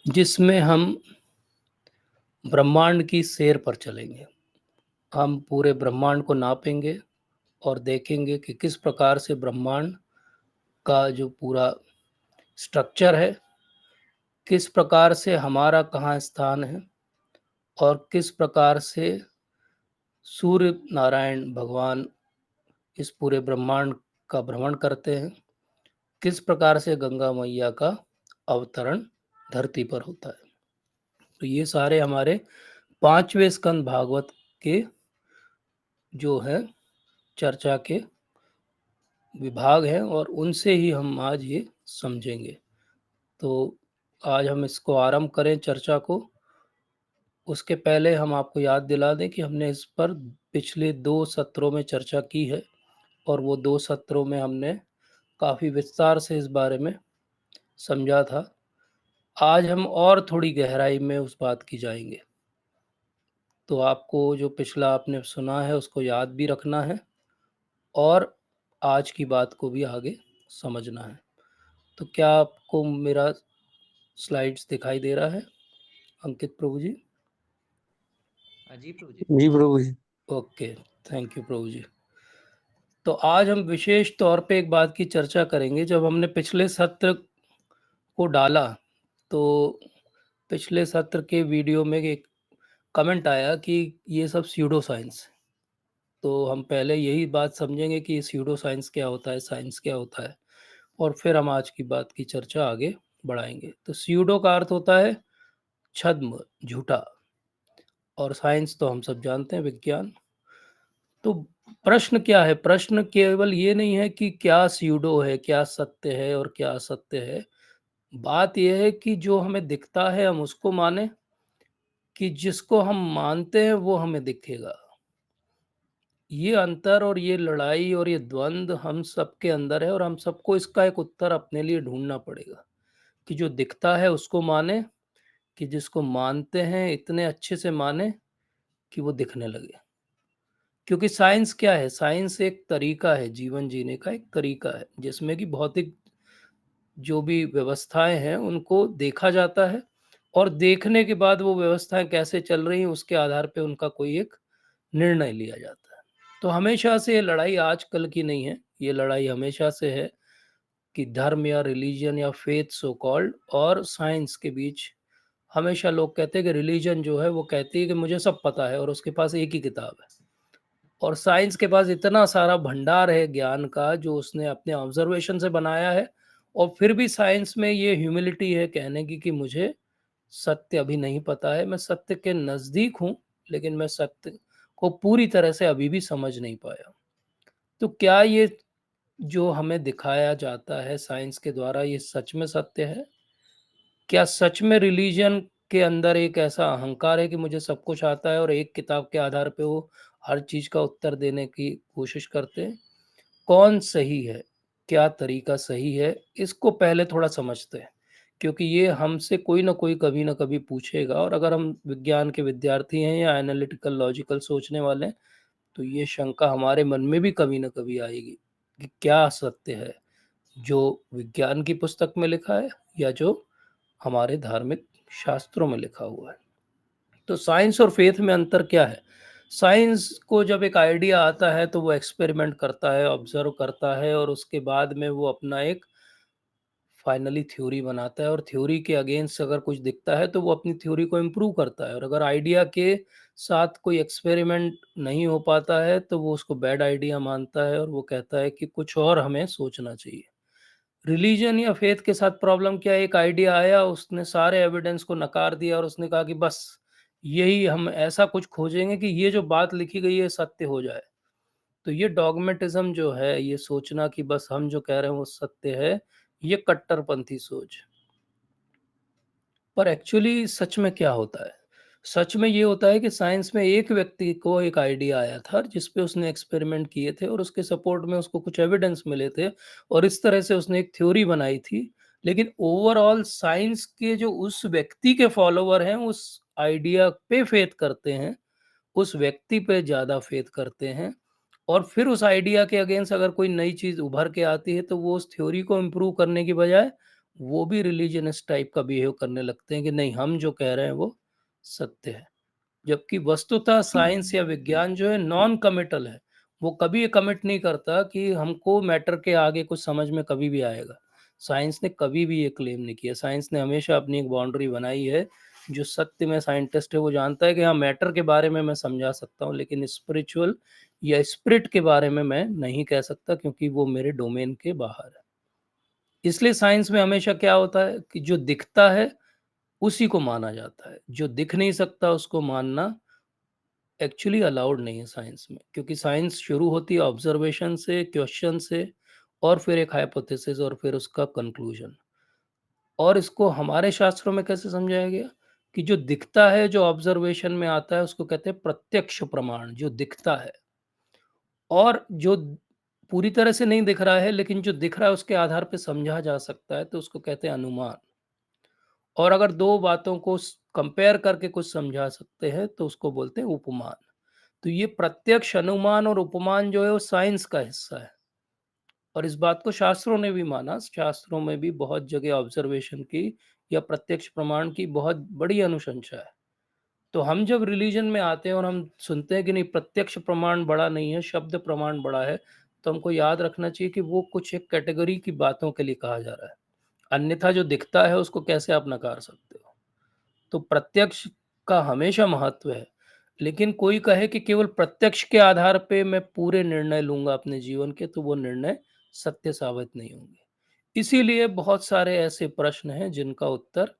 जिसमें हम ब्रह्मांड की सैर पर चलेंगे। हम पूरे ब्रह्मांड को नापेंगे और देखेंगे कि किस प्रकार से ब्रह्मांड का जो पूरा स्ट्रक्चर है, किस प्रकार से हमारा कहाँ स्थान है और किस प्रकार से सूर्य नारायण भगवान इस पूरे ब्रह्मांड का भ्रमण करते हैं, किस प्रकार से गंगा मैया का अवतरण धरती पर होता है। तो ये सारे हमारे 5वें स्कंद भागवत के जो है चर्चा के विभाग हैं और उनसे ही हम आज ये समझेंगे। तो आज हम इसको आरंभ करें चर्चा को, उसके पहले हम आपको याद दिला दें कि हमने इस पर पिछले 2 सत्रों में चर्चा की है और वो 2 सत्रों में हमने काफ़ी विस्तार से इस बारे में समझा था। आज हम और थोड़ी गहराई में उस बात की जाएँगे। तो आपको जो पिछला आपने सुना है उसको याद भी रखना है और आज की बात को भी आगे समझना है। तो क्या आपको मेरा स्लाइड्स दिखाई दे रहा है अंकित प्रभु जी? जी प्रभु जी। जी प्रभु जी। Okay, thank you Prabhu ji. तो आज हम विशेष तौर पे एक बात की चर्चा करेंगे। जब हमने पिछले सत्र को डाला तो पिछले सत्र के वीडियो में एक कमेंट आया कि ये सब स्यूडो साइंस है। तो हम पहले यही बात समझेंगे कि स्यूडो साइंस क्या होता है, साइंस क्या होता है, और फिर हम आज की बात की चर्चा आगे बढ़ाएंगे। तो स्यूडो का अर्थ होता है छद्म, झूठा, और साइंस तो हम सब जानते हैं, विज्ञान। तो प्रश्न क्या है? प्रश्न केवल ये नहीं है कि क्या स्यूडो है, क्या सत्य है और क्या असत्य है। बात यह है कि जो हमें दिखता है हम उसको माने, कि जिसको हम मानते हैं वो हमें दिखेगा। ये अंतर और ये लड़ाई और ये द्वंद्व हम सबके अंदर है और हम सबको इसका एक उत्तर अपने लिए ढूंढना पड़ेगा कि जो दिखता है उसको माने, कि जिसको मानते हैं इतने अच्छे से माने कि वो दिखने लगे। क्योंकि साइंस क्या है? साइंस एक तरीका है, जीवन जीने का एक तरीका है, जिसमें कि भौतिक जो भी व्यवस्थाएं हैं उनको देखा जाता है और देखने के बाद वो व्यवस्थाएं कैसे चल रही हैं उसके आधार पे उनका कोई एक निर्णय लिया जाता है। तो हमेशा से ये लड़ाई आजकल की नहीं है, ये लड़ाई हमेशा से है कि धर्म या रिलीजन या फेथ सो कॉल्ड और साइंस के बीच। हमेशा लोग कहते हैं कि रिलीजन जो है वो कहती है कि मुझे सब पता है और उसके पास एक ही किताब है, और साइंस के पास इतना सारा भंडार है ज्ञान का जो उसने अपने ऑब्जर्वेशन से बनाया है, और फिर भी साइंस में ये ह्यूमिलिटी है कहने की कि मुझे सत्य अभी नहीं पता है, मैं सत्य के नज़दीक हूँ, लेकिन मैं सत्य को पूरी तरह से अभी भी समझ नहीं पाया। तो क्या ये जो हमें दिखाया जाता है साइंस के द्वारा ये सच में सत्य है? क्या सच में रिलीजन के अंदर एक ऐसा अहंकार है कि मुझे सब कुछ आता है और एक किताब के आधार पे वो हर चीज का उत्तर देने की कोशिश करते हैं? कौन सही है? क्या तरीका सही है? इसको पहले थोड़ा समझते हैं, क्योंकि ये हमसे कोई ना कोई कभी ना कभी पूछेगा, और अगर हम विज्ञान के विद्यार्थी हैं या एनालिटिकल लॉजिकल सोचने वाले हैं तो ये शंका हमारे मन में भी कभी ना कभी आएगी कि क्या सत्य है, जो विज्ञान की पुस्तक में लिखा है या जो हमारे धार्मिक शास्त्रों में लिखा हुआ है। तो साइंस और फेथ में अंतर क्या है? साइंस को जब एक आइडिया आता है तो वो एक्सपेरिमेंट करता है, ऑब्जर्व करता है, और उसके बाद में वो अपना एक फाइनली थ्योरी बनाता है, और थ्योरी के अगेंस्ट अगर कुछ दिखता है तो वो अपनी थ्योरी को इम्प्रूव करता है, और अगर आइडिया के साथ कोई एक्सपेरिमेंट नहीं हो पाता है तो वो उसको बैड आइडिया मानता है और वो कहता है कि कुछ और हमें सोचना चाहिए। रिलीजन या फेथ के साथ प्रॉब्लम क्या है? एक आइडिया आया, उसने सारे एविडेंस को नकार दिया और उसने कहा कि बस यही हम ऐसा कुछ खोजेंगे कि ये जो बात लिखी गई है सत्य हो जाए। तो ये डॉगमेटिज्म जो है, ये सोचना कि बस हम जो कह रहे हैं वो सत्य है, ये कट्टरपंथी सोच। पर एक्चुअली सच में क्या होता है? सच में ये होता है कि साइंस में एक व्यक्ति को एक आइडिया आया था जिस पे उसने एक्सपेरिमेंट किए थे और उसके सपोर्ट में उसको कुछ एविडेंस मिले थे, और इस तरह से उसने एक थ्योरी बनाई थी। लेकिन ओवरऑल साइंस के जो उस व्यक्ति के फॉलोवर हैं उस आइडिया पे फेथ करते हैं, उस व्यक्ति पे ज़्यादा फेथ करते हैं, और फिर उस आइडिया के अगेंस्ट अगर कोई नई चीज़ उभर के आती है तो वो उस थ्योरी को इम्प्रूव करने की बजाय वो भी रिलीजियनिस्ट टाइप का बिहेव करने लगते हैं कि नहीं, हम जो कह रहे हैं वो सत्य है। जबकि वस्तुतः साइंस या विज्ञान जो है नॉन कमिटल है। वो कभी ये कमिट नहीं करता कि हमको मैटर के आगे कुछ समझ में कभी भी आएगा। साइंस ने कभी भी ये क्लेम नहीं किया। साइंस ने हमेशा अपनी एक बाउंड्री बनाई है। जो सत्य में साइंटिस्ट है वो जानता है कि हाँ, मैटर के बारे में मैं समझा सकता हूँ, लेकिन स्पिरिचुअल या स्पिरिट के बारे में मैं नहीं कह सकता, क्योंकि वो मेरे डोमेन के बाहर है। इसलिए साइंस में हमेशा क्या होता है कि जो दिखता है उसी को माना जाता है। जो दिख नहीं सकता उसको मानना एक्चुअली अलाउड नहीं है साइंस में, क्योंकि साइंस शुरू होती है ऑब्जर्वेशन से, क्वेश्चन से, और फिर एक हाइपोथेसिस, और फिर उसका कंक्लूजन। और इसको हमारे शास्त्रों में कैसे समझाया गया कि जो दिखता है, जो ऑब्जर्वेशन में आता है, उसको कहते हैं प्रत्यक्ष प्रमाण। जो दिखता है, और जो पूरी तरह से नहीं दिख रहा है लेकिन जो दिख रहा है उसके आधार पे समझा जा सकता है, तो उसको कहते हैं अनुमान। और अगर दो बातों को कंपेयर करके कुछ समझा सकते हैं तो उसको बोलते हैं उपमान। तो ये प्रत्यक्ष, अनुमान और उपमान जो है वो साइंस का हिस्सा है। और इस बात को शास्त्रों ने भी माना। शास्त्रों में भी बहुत जगह ऑब्जर्वेशन की या प्रत्यक्ष प्रमाण की बहुत बड़ी अनुशंसा है। तो हम जब रिलीजन में आते हैं और हम सुनते हैं कि नहीं, प्रत्यक्ष प्रमाण बड़ा नहीं है, शब्द प्रमाण बड़ा है, तो हमको याद रखना चाहिए कि वो कुछ एक कैटेगरी की बातों के लिए कहा जा रहा है। अन्यथा जो दिखता है उसको कैसे आप नकार सकते हो? तो प्रत्यक्ष का हमेशा महत्व है। लेकिन कोई कहे कि केवल प्रत्यक्ष के आधार पे मैं पूरे निर्णय लूँगा अपने जीवन के, तो वो निर्णय सत्य साबित नहीं होंगे। इसीलिए बहुत सारे ऐसे प्रश्न हैं जिनका उत्तर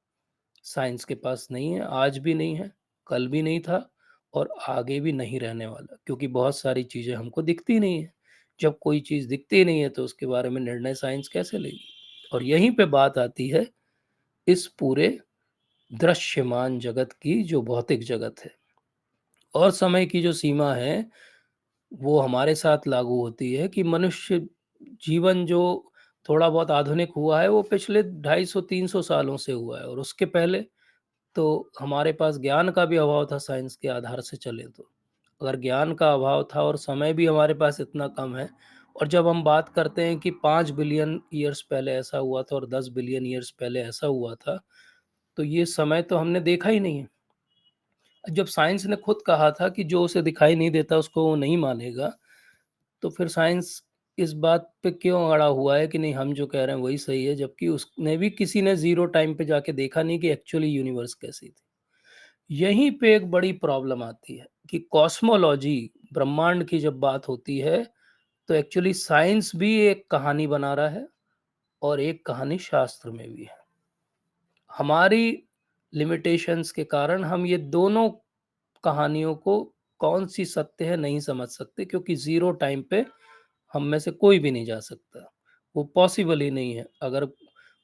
साइंस के पास नहीं है, आज भी नहीं है, कल भी नहीं था, और आगे भी नहीं रहने वाला, क्योंकि बहुत सारी चीज़ें हमको दिखती नहीं है। जब कोई चीज़ दिखती नहीं है तो उसके बारे में निर्णय साइंस कैसे लेगी? और यहीं पे बात आती है इस पूरे दृश्यमान जगत की, जो भौतिक जगत है। और समय की जो सीमा है, वो हमारे साथ लागू होती है कि मनुष्य जीवन जो थोड़ा बहुत आधुनिक हुआ है, वो पिछले 250-300 सालों से हुआ है, और उसके पहले तो हमारे पास ज्ञान का भी अभाव था साइंस के आधार से चले तो। अगर ज्ञान का अभाव था और समय भी हमारे पास इतना कम है, और जब हम बात करते हैं कि 5 बिलियन ईयर्स पहले ऐसा हुआ था और 10 बिलियन ईयर्स पहले ऐसा हुआ था, तो ये समय तो हमने देखा ही नहीं है। जब साइंस ने खुद कहा था कि जो उसे दिखाई नहीं देता उसको वो नहीं मानेगा, तो फिर साइंस इस बात पे क्यों अड़ा हुआ है कि नहीं, हम जो कह रहे हैं वही सही है, जबकि उसने भी किसी ने ज़ीरो टाइम पे जाके देखा नहीं कि एक्चुअली यूनिवर्स कैसी थी। यहीं पे एक बड़ी प्रॉब्लम आती है कि कॉस्मोलॉजी, ब्रह्मांड की जब बात होती है, तो एक्चुअली साइंस भी एक कहानी बना रहा है और एक कहानी शास्त्र में भी है। हमारी लिमिटेशंस के कारण हम ये दोनों कहानियों को कौन सी सत्य है नहीं समझ सकते, क्योंकि ज़ीरो टाइम पे हम में से कोई भी नहीं जा सकता। वो पॉसिबल ही नहीं है। अगर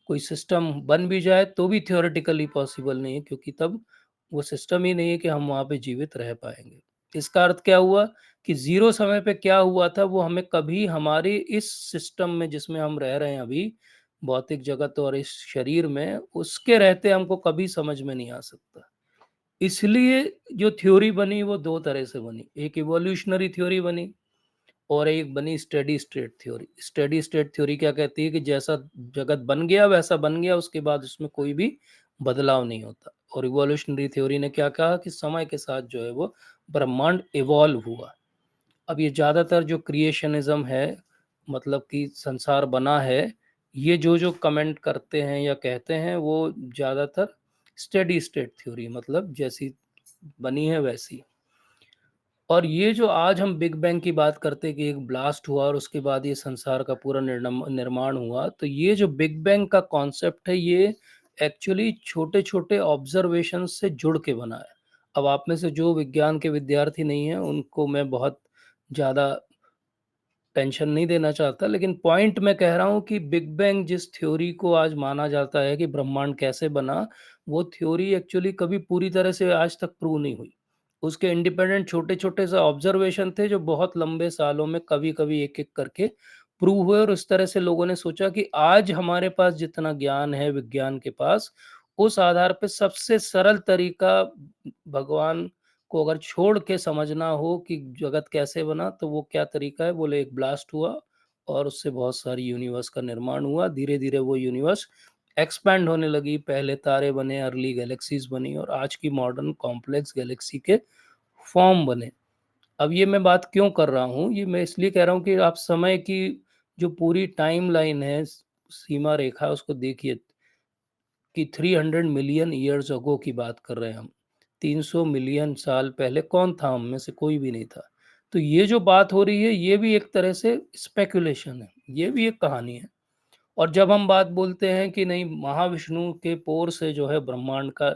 कोई सिस्टम बन भी जाए तो भी थ्योरेटिकली पॉसिबल नहीं है, क्योंकि तब वो सिस्टम ही नहीं है कि हम वहाँ पे जीवित रह पाएँगे। इसका अर्थ क्या हुआ कि ज़ीरो समय पे क्या हुआ था वो हमें कभी हमारे इस सिस्टम में जिसमें हम रह रहे हैं अभी, भौतिक जगत और इस शरीर में, उसके रहते हमको कभी समझ में नहीं आ सकता। इसलिए जो थ्योरी बनी वो 2 तरह से बनी। एक इवोल्यूशनरी थ्योरी बनी और एक बनी steady state theory. Steady state theory क्या कहती है कि जैसा जगत बन गया वैसा बन गया, उसके बाद उसमें कोई भी बदलाव नहीं होता। और इवोल्यूशनरी थ्योरी ने क्या कहा कि समय के साथ जो है वो ब्रह्मांड इवॉल्व हुआ। अब ये ज़्यादातर जो क्रिएशनिज़्म है, मतलब कि संसार बना है, ये जो कमेंट करते हैं या कहते हैं वो ज़्यादातर स्टेडी स्टेट थ्योरी, मतलब जैसी बनी है वैसी। और ये जो आज हम बिग बैंग की बात करते हैं कि एक ब्लास्ट हुआ और उसके बाद ये संसार का पूरा निर्माण हुआ, तो ये जो बिग बैंग का कॉन्सेप्ट है ये एक्चुअली छोटे-छोटे ऑब्जर्वेशन से जुड़ के बना है। अब आप में से जो विज्ञान के विद्यार्थी नहीं हैं, उनको मैं बहुत ज़्यादा टेंशन नहीं देना चाहता, लेकिन पॉइंट मैं कह रहा हूँ कि बिग बैंग जिस थ्योरी को आज माना जाता है कि ब्रह्मांड कैसे बना, वो थ्योरी एक्चुअली कभी पूरी तरह से आज तक प्रूव नहीं हुई। उसके इंडिपेंडेंट छोटे-छोटे से ऑब्जर्वेशन थे जो बहुत लंबे सालों में कभी-कभी एक-एक करके प्रूव हुए, और उस तरह से लोगों ने सोचा कि आज हमारे पास जितना ज्ञान है विज्ञान के पास, उस आधार पे सबसे सरल तरीका भगवान को अगर छोड़ के समझना हो कि जगत कैसे बना, तो वो क्या तरीका है? बोले एक ब्लास्ट हुआ और उससे बहुत सारी यूनिवर्स का निर्माण हुआ। धीरे-धीरे वो यूनिवर्स एक्सपैंड होने लगी, पहले तारे बने, अर्ली गैलेक्सीज बनी और आज की मॉडर्न कॉम्प्लेक्स गैलेक्सी के फॉर्म बने। अब ये मैं बात क्यों कर रहा हूँ, ये मैं इसलिए कह रहा हूँ कि आप समय की जो पूरी टाइम लाइन है, सीमा रेखा, उसको देखिए कि 300 मिलियन ईयर्स अगो की बात कर रहे हैं हम। 300 मिलियन साल पहले कौन था? हम में से कोई भी नहीं था। तो ये जो बात हो रही है, ये भी एक तरह से स्पेकुलेशन है, ये भी एक कहानी है। और जब हम बात बोलते हैं कि नहीं, महाविष्णु के पोर से जो है ब्रह्मांड का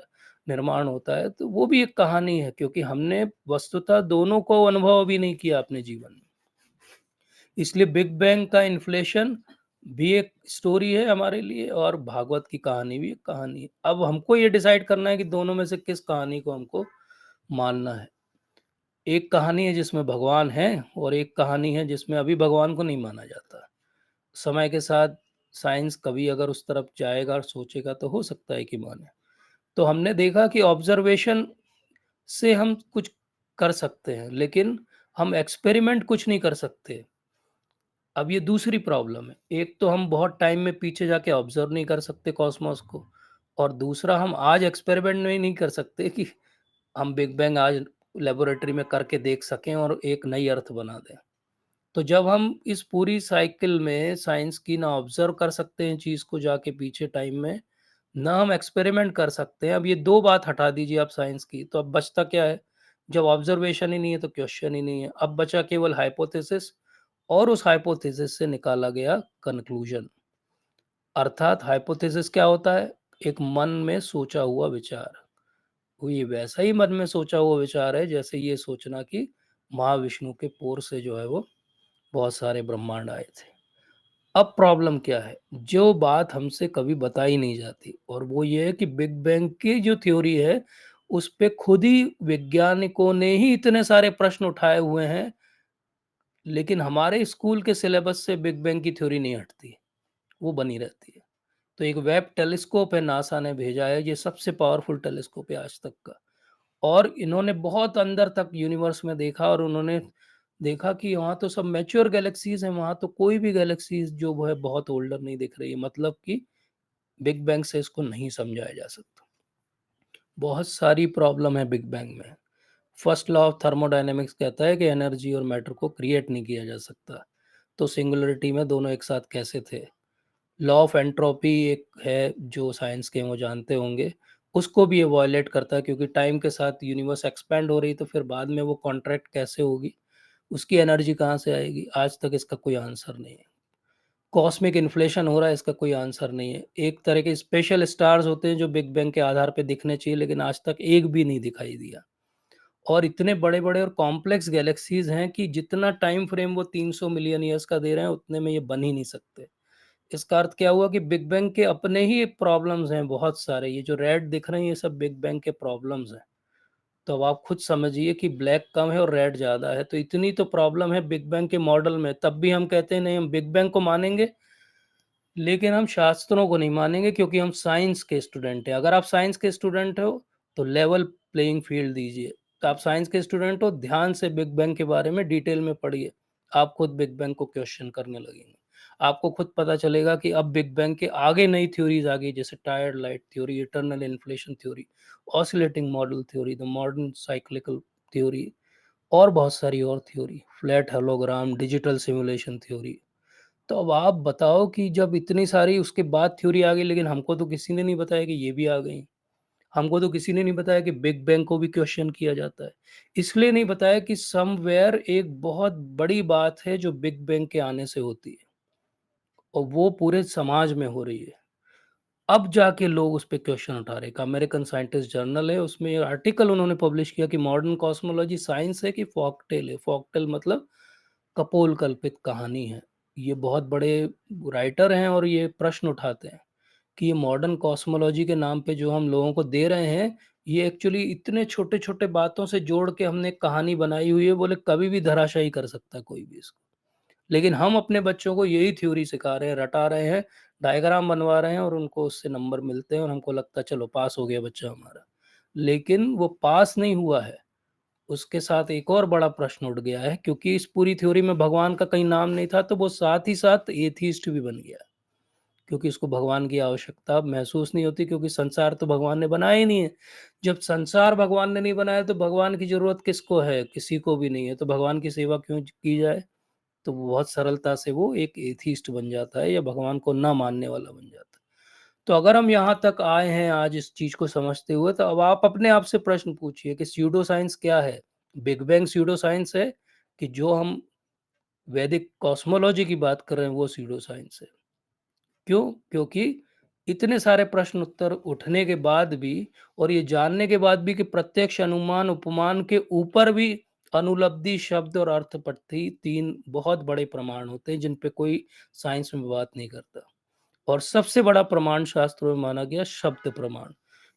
निर्माण होता है, तो वो भी एक कहानी है, क्योंकि हमने वस्तुतः दोनों को अनुभव भी नहीं किया अपने जीवन में। इसलिए बिग बैंग का इन्फ्लेशन भी एक स्टोरी है हमारे लिए, और भागवत की कहानी भी एक कहानी है। अब हमको ये डिसाइड करना है कि दोनों में से किस कहानी को हमको मानना है। एक कहानी है जिसमें भगवान है, और एक कहानी है जिसमें अभी भगवान को नहीं माना जाता। समय के साथ साइंस कभी अगर उस तरफ जाएगा और सोचेगा तो हो सकता है कि माने। तो हमने देखा कि ऑब्जर्वेशन से हम कुछ कर सकते हैं, लेकिन हम एक्सपेरिमेंट कुछ नहीं कर सकते। अब ये दूसरी प्रॉब्लम है। एक तो हम बहुत टाइम में पीछे जाके ऑब्जर्व नहीं कर सकते कॉस्मॉस को, और दूसरा हम आज एक्सपेरिमेंट नहीं कर सकते कि हम बिग बैंग आज लेबोरेटरी में करके देख सकें और एक नई अर्थ बना दें। तो जब हम इस पूरी साइकिल में साइंस की ना ऑब्जर्व कर सकते हैं चीज़ को जाके पीछे टाइम में, ना हम एक्सपेरिमेंट कर सकते हैं। अब ये 2 बात हटा दीजिए आप साइंस की, तो अब बचता क्या है? जब ऑब्जर्वेशन ही नहीं है तो क्वेश्चन ही नहीं है। अब बचा केवल हाइपोथेसिस, और उस हाइपोथेसिस से निकाला गया कंक्लूजन। अर्थात हाइपोथेसिस क्या होता है? एक मन में सोचा हुआ विचार। वो ये वैसा ही मन में सोचा हुआ विचार है जैसे ये सोचना कि महाविष्णु के पोर से जो है वो बहुत सारे ब्रह्मांड आए थे। अब प्रॉब्लम क्या है? जो बात हमसे कभी बताई नहीं जाती, और वो ये है कि बिग बैंग की जो थ्योरी है, उस पे खुद ही वैज्ञानिकों ने ही इतने सारे प्रश्न उठाए हुए हैं, लेकिन हमारे स्कूल के सिलेबस से बिग बैंग की थ्योरी नहीं हटती, वो बनी रहती है। तो एक वेब टेलीस्कोप है, नासा ने भेजा है, ये सबसे पावरफुल टेलीस्कोप है आज तक का। और इन्होंने बहुत अंदर तक यूनिवर्स में देखा, और उन्होंने देखा कि वहाँ तो सब मैच्योर गैलेक्सीज हैं, वहाँ तो कोई भी गैलेक्सीज जो वो है बहुत ओल्डर नहीं दिख रही है, मतलब कि बिग बैंग से इसको नहीं समझाया जा सकता। बहुत सारी प्रॉब्लम है बिग बैंग में। फर्स्ट लॉ ऑफ थर्मोडायनेमिक्स कहता है कि एनर्जी और मैटर को क्रिएट नहीं किया जा सकता। तो सिंगुलरिटी में दोनों एक साथ कैसे थे? लॉ ऑफ एंट्रोपी एक है जो साइंस के वो जानते होंगे, उसको भी ये वायलेट करता है, क्योंकि टाइम के साथ यूनिवर्स एक्सपैंड हो रही, तो फिर बाद में वो कॉन्ट्रैक्ट कैसे होगी, उसकी एनर्जी कहाँ से आएगी? आज तक इसका कोई आंसर नहीं है। कॉस्मिक इन्फ्लेशन हो रहा है, इसका कोई आंसर नहीं है। एक तरह के स्पेशल स्टार्स होते हैं जो बिग बैंग के आधार पे दिखने चाहिए, लेकिन आज तक एक भी नहीं दिखाई दिया। और इतने बड़े-बड़े और कॉम्प्लेक्स गैलेक्सीज़ हैं कि जितना टाइम फ्रेम वो 300 मिलियन ईयर्स का दे रहे हैं, उतने में ये बन ही नहीं सकते। इसका अर्थ क्या हुआ कि बिग बैंग के अपने ही प्रॉब्लम्स हैं बहुत सारे। ये जो रेड दिख रहे हैं, ये सब बिग बैंग के प्रॉब्लम्स हैं। तो अब आप खुद समझिए कि ब्लैक कम है और रेड ज़्यादा है, तो इतनी तो प्रॉब्लम है बिग बैंग के मॉडल में, तब भी हम कहते हैं नहीं, हम बिग बैंग को मानेंगे, लेकिन हम शास्त्रों को नहीं मानेंगे, क्योंकि हम साइंस के स्टूडेंट हैं। अगर आप साइंस के स्टूडेंट हो तो लेवल प्लेइंग फील्ड दीजिए। तो आप साइंस के स्टूडेंट हो, ध्यान से बिग बैंग के बारे में डिटेल में पढ़िए। आप खुद बिग बैंग को क्वेश्चन करने लगेंगे। आपको खुद पता चलेगा कि अब बिग बैंग के आगे नई थ्योरीज आ गई, जैसे tired light theory, eternal inflation theory, oscillating model theory, the modern cyclical theory, और बहुत सारी और theory, flat hologram, digital simulation theory. तो अब आप बताओ कि जब इतनी सारी उसके बाद थ्योरी आ गई, लेकिन हमको तो किसी ने नहीं बताया कि ये भी आ गई। हमको तो किसी ने नहीं बताया कि बिग बैंग को भी क्वेश्चन किया जाता है। इसलिए नहीं बताया कि समवेयर एक बहुत बड़ी बात है जो बिग बैंग के आने से होती है, और वो पूरे समाज में हो रही है। अब जाके लोग उस पे क्वेश्चन उठा रहे हैं। एक अमेरिकन साइंटिस्ट जर्नल है, उसमें ये आर्टिकल उन्होंने पब्लिश किया कि मॉडर्न कॉस्मोलॉजी साइंस है कि फॉकटेल है। फॉकटेल मतलब कपोल कल्पित कहानी है। ये बहुत बड़े राइटर हैं, और ये प्रश्न उठाते हैं कि ये मॉडर्न कॉस्मोलॉजी के नाम पे जो हम लोगों को दे रहे हैं, ये एक्चुअली इतने छोटे-छोटे बातों से जोड़ के हमने एक कहानी बनाई हुई है, बोले कभी भी धराशायी कर सकता है कोई भी इसको। लेकिन हम अपने बच्चों को यही थ्योरी सिखा रहे हैं, रटा रहे हैं, डायग्राम बनवा रहे हैं, और उनको उससे नंबर मिलते हैं, और हमको लगता है चलो पास हो गया बच्चा हमारा। लेकिन वो पास नहीं हुआ है। उसके साथ एक और बड़ा प्रश्न उठ गया है, क्योंकि इस पूरी थ्योरी में भगवान का कहीं नाम नहीं था, तो वो साथ ही साथ एथीस्ट भी बन गया। क्योंकि इसको भगवान की आवश्यकता महसूस नहीं होती, क्योंकि संसार तो भगवान ने बनाया ही नहीं है। जब संसार भगवान ने नहीं बनाया तो भगवान की ज़रूरत किसको है? किसी को भी नहीं है, तो भगवान की सेवा क्यों की जाए? तो बहुत सरलता से वो एक एथिस्ट बन जाता है या भगवान को ना मानने वाला बन जाता है। तो अगर हम यहाँ तक आए हैं आज इस चीज़ को समझते हुए, तो अब आप अपने आप से प्रश्न पूछिए कि स्यूडो साइंस क्या है? बिग बैंग स्यूडो साइंस है कि जो हम वैदिक कॉस्मोलॉजी की बात कर रहे हैं वो स्यूडो साइंस है? क्यों? क्योंकि इतने सारे प्रश्न उत्तर उठने के बाद भी और ये जानने के बाद भी कि प्रत्यक्ष अनुमान उपमान के ऊपर भी अनुलब्धि शब्द और अर्थपत्ति 3 बहुत बड़े प्रमाण होते हैं जिन पे कोई साइंस में बात नहीं करता। और सबसे बड़ा प्रमाण शास्त्रों में माना गया शब्द प्रमाण।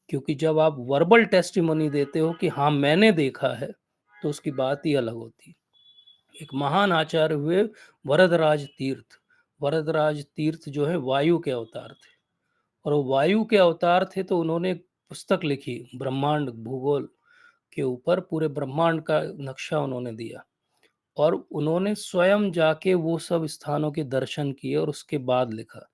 क्योंकि जब आप वर्बल टेस्टिमनी देते हो कि हाँ मैंने देखा है, तो उसकी बात ही अलग होती है। एक महान आचार्य हुए वरदराज तीर्थ। वरदराज तीर्थ जो है वायु के अवतार थे, और वो वायु के अवतार थे तो उन्होंने एक पुस्तक लिखी ब्रह्मांड भूगोल के ऊपर, पूरे ब्रह्मांड का नक्शा उन्होंने दिया। और उन्होंने स्वयं जाके वो सब स्थानों के दर्शन किए और उसके बाद लिखा।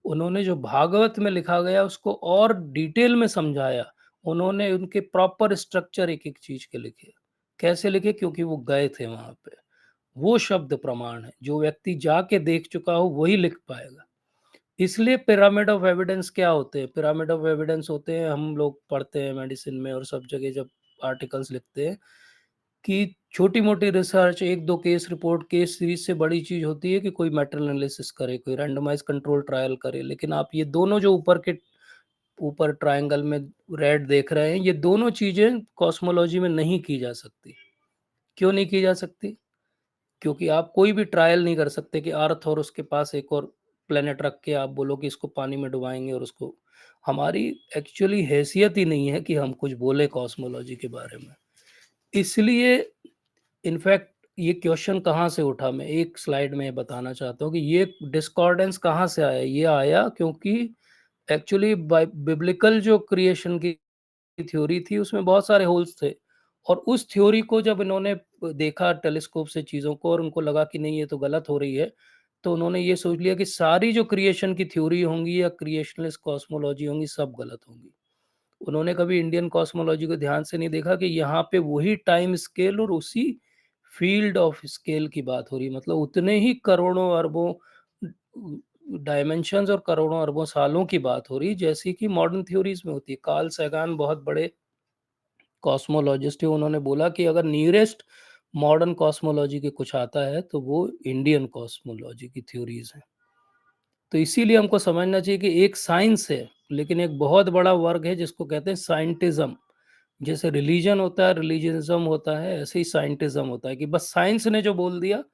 उन्होंने जो भागवत में लिखा गया उसको और डिटेल में समझाया। उन्होंने उनके प्रॉपर स्ट्रक्चर एक-एक चीज़ के लिखे। कैसे लिखे? क्योंकि वो गए थे वहाँ पे। वो शब्द प्रमाण है, जो व्यक्ति जाके देख चुका हो वही लिख पाएगा। इसलिए पिरामिड ऑफ एविडेंस क्या होते हैं? पिरामिड ऑफ एविडेंस होते हैं, हम लोग पढ़ते हैं मेडिसिन में और सब जगह जब आर्टिकल्स लिखते हैं कि छोटी-मोटी research 1-2 case report, case series से बड़ी चीज़ होती है कि कोई मेटा एनालिसिस करे, कोई रैंडमाइज़ कंट्रोल ट्रायल करे। लेकिन आप ये दोनों जो ऊपर ट्रायंगल में रेड देख रहे हैं, ये दोनों चीज़ें कॉस्मोलॉजी में नहीं की जा सकती। क्यों नहीं की जा सकती? क्योंकि आप कोई भी ट्रायल नहीं कर सकते कि अर्थ और उसके पास एक और प्लेनेट रख के आप बोलो कि इसको पानी में डुबाएँगे और उसको, हमारी एक्चुअली हैसियत ही नहीं है कि हम कुछ बोले कॉस्मोलॉजी के बारे में। इसलिए इनफैक्ट ये क्वेश्चन कहाँ से उठा, मैं एक स्लाइड में बताना चाहता हूँ कि ये डिस्कॉर्डेंस कहाँ से आया? ये आया क्योंकि एक्चुअली बिब्लिकल जो क्रिएशन की थ्योरी थी उसमें बहुत सारे होल्स थे, और उस थ्योरी को जब इन्होंने देखा टेलीस्कोप से चीज़ों को और उनको लगा कि नहीं ये तो गलत हो रही है, तो उन्होंने ये सोच लिया कि सारी जो क्रिएशन की थ्योरी होंगी या क्रिएशनलिस्ट कॉस्मोलॉजी होंगी सब गलत होंगी। उन्होंने कभी इंडियन कॉस्मोलॉजी को ध्यान से नहीं देखा कि यहाँ पे वही टाइम स्केल और उसी फील्ड ऑफ स्केल की बात हो रही है, मतलब उतने ही करोड़ों अरबों डायमेंशंस और करोड़ों अरबों सालों की बात हो रही है जैसी कि मॉडर्न थ्योरीज में होती है। कार्ल सैगान बहुत बड़े कॉस्मोलॉजिस्ट है, उन्होंने बोला कि अगर नियरेस्ट मॉडर्न कॉस्मोलॉजी के कुछ आता है तो वो इंडियन कॉस्मोलॉजी की थ्योरीज हैं। तो इसीलिए हमको समझना चाहिए कि एक साइंस है, लेकिन एक बहुत बड़ा वर्ग है जिसको कहते हैं साइंटिज्म। जैसे रिलीजन होता है, रिलीजनिज्म होता है, ऐसे ही साइंटिज्म होता है कि बस साइंस ने जो बोल दिया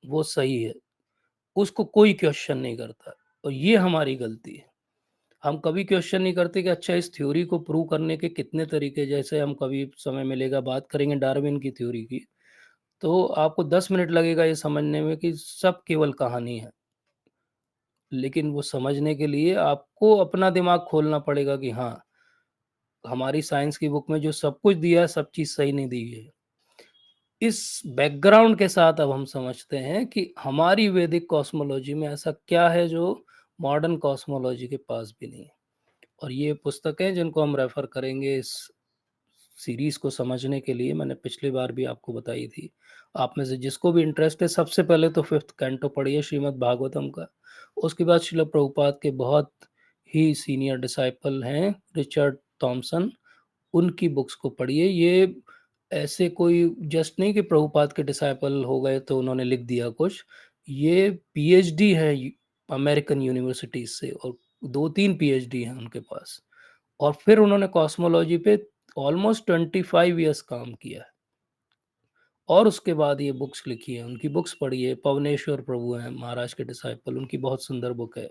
वो सही है, उसको कोई क्वेश्चन नहीं करता। और ये हमारी गलती है। हम कभी क्वेश्चन नहीं करते कि अच्छा इस थ्योरी को प्रूव करने के कितने तरीके, जैसे हम कभी समय मिलेगा बात करेंगे डार्विन की थ्योरी की, तो आपको 10 मिनट लगेगा ये समझने में कि सब केवल कहानी है। लेकिन वो समझने के लिए आपको अपना दिमाग खोलना पड़ेगा कि हाँ, हमारी साइंस की बुक में जो सब कुछ दिया है, सब चीज़ सही नहीं दी है। इस बैकग्राउंड के साथ अब हम समझते हैं कि हमारी वैदिक कॉस्मोलॉजी में ऐसा क्या है जो मॉडर्न कॉस्मोलॉजी के पास भी नहीं है। और ये पुस्तकें जिनको हम रेफ़र करेंगे इस सीरीज़ को समझने के लिए, मैंने पिछली बार भी आपको बताई थी। आप में से जिसको भी इंटरेस्ट है सबसे पहले तो 5th कैंटो पढ़िए श्रीमद् भागवतम का। उसके बाद श्रील प्रभुपाद के बहुत ही सीनियर डिसाइपल हैं रिचर्ड थॉमसन, उनकी बुक्स को पढ़िए। ये ऐसे कोई जस्ट नहीं कि प्रभुपाद के डिसाइपल हो गए तो उन्होंने लिख दिया कुछ। ये पीएचडी है अमेरिकन यूनिवर्सिटीज़ से, और 2-3 पीएचडी हैं उनके पास। और फिर उन्होंने कॉस्मोलॉजी पे ऑलमोस्ट 25 इयर्स काम किया है, और उसके बाद ये बुक्स लिखी हैं। उनकी बुक्स पढ़िए, पवनेश्वर प्रभु हैं महाराज के डिसाइपल, उनकी बहुत सुंदर बुक है।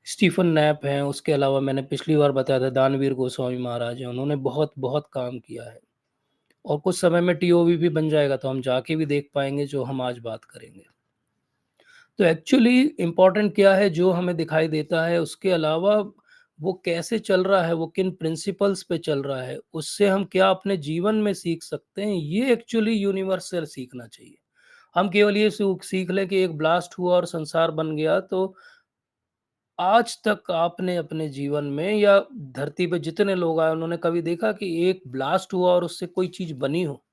स्टीफन नैप हैं, उसके अलावा मैंने पिछली बार बताया था दानवीर गोस्वामी महाराज हैं, उन्होंने बहुत-बहुत काम किया है। और कुछ समय में टीओवी भी बन जाएगा तो हम जाके भी देख पाएँगे जो हम आज बात करेंगे। तो एक्चुअली इम्पोर्टेंट क्या है जो हमें दिखाई देता है, उसके अलावा वो कैसे चल रहा है, वो किन प्रिंसिपल्स पे चल रहा है, उससे हम क्या अपने जीवन में सीख सकते हैं, ये एक्चुअली यूनिवर्स से सीखना चाहिए। हम केवल ये सीख लें कि एक ब्लास्ट हुआ और संसार बन गया, तो आज तक आपने अपने जीवन में या धरती पे जितने लोग आए उन्होंने कभी देखा कि एक ब्लास्ट हुआ और उससे कोई चीज़ बनी हो?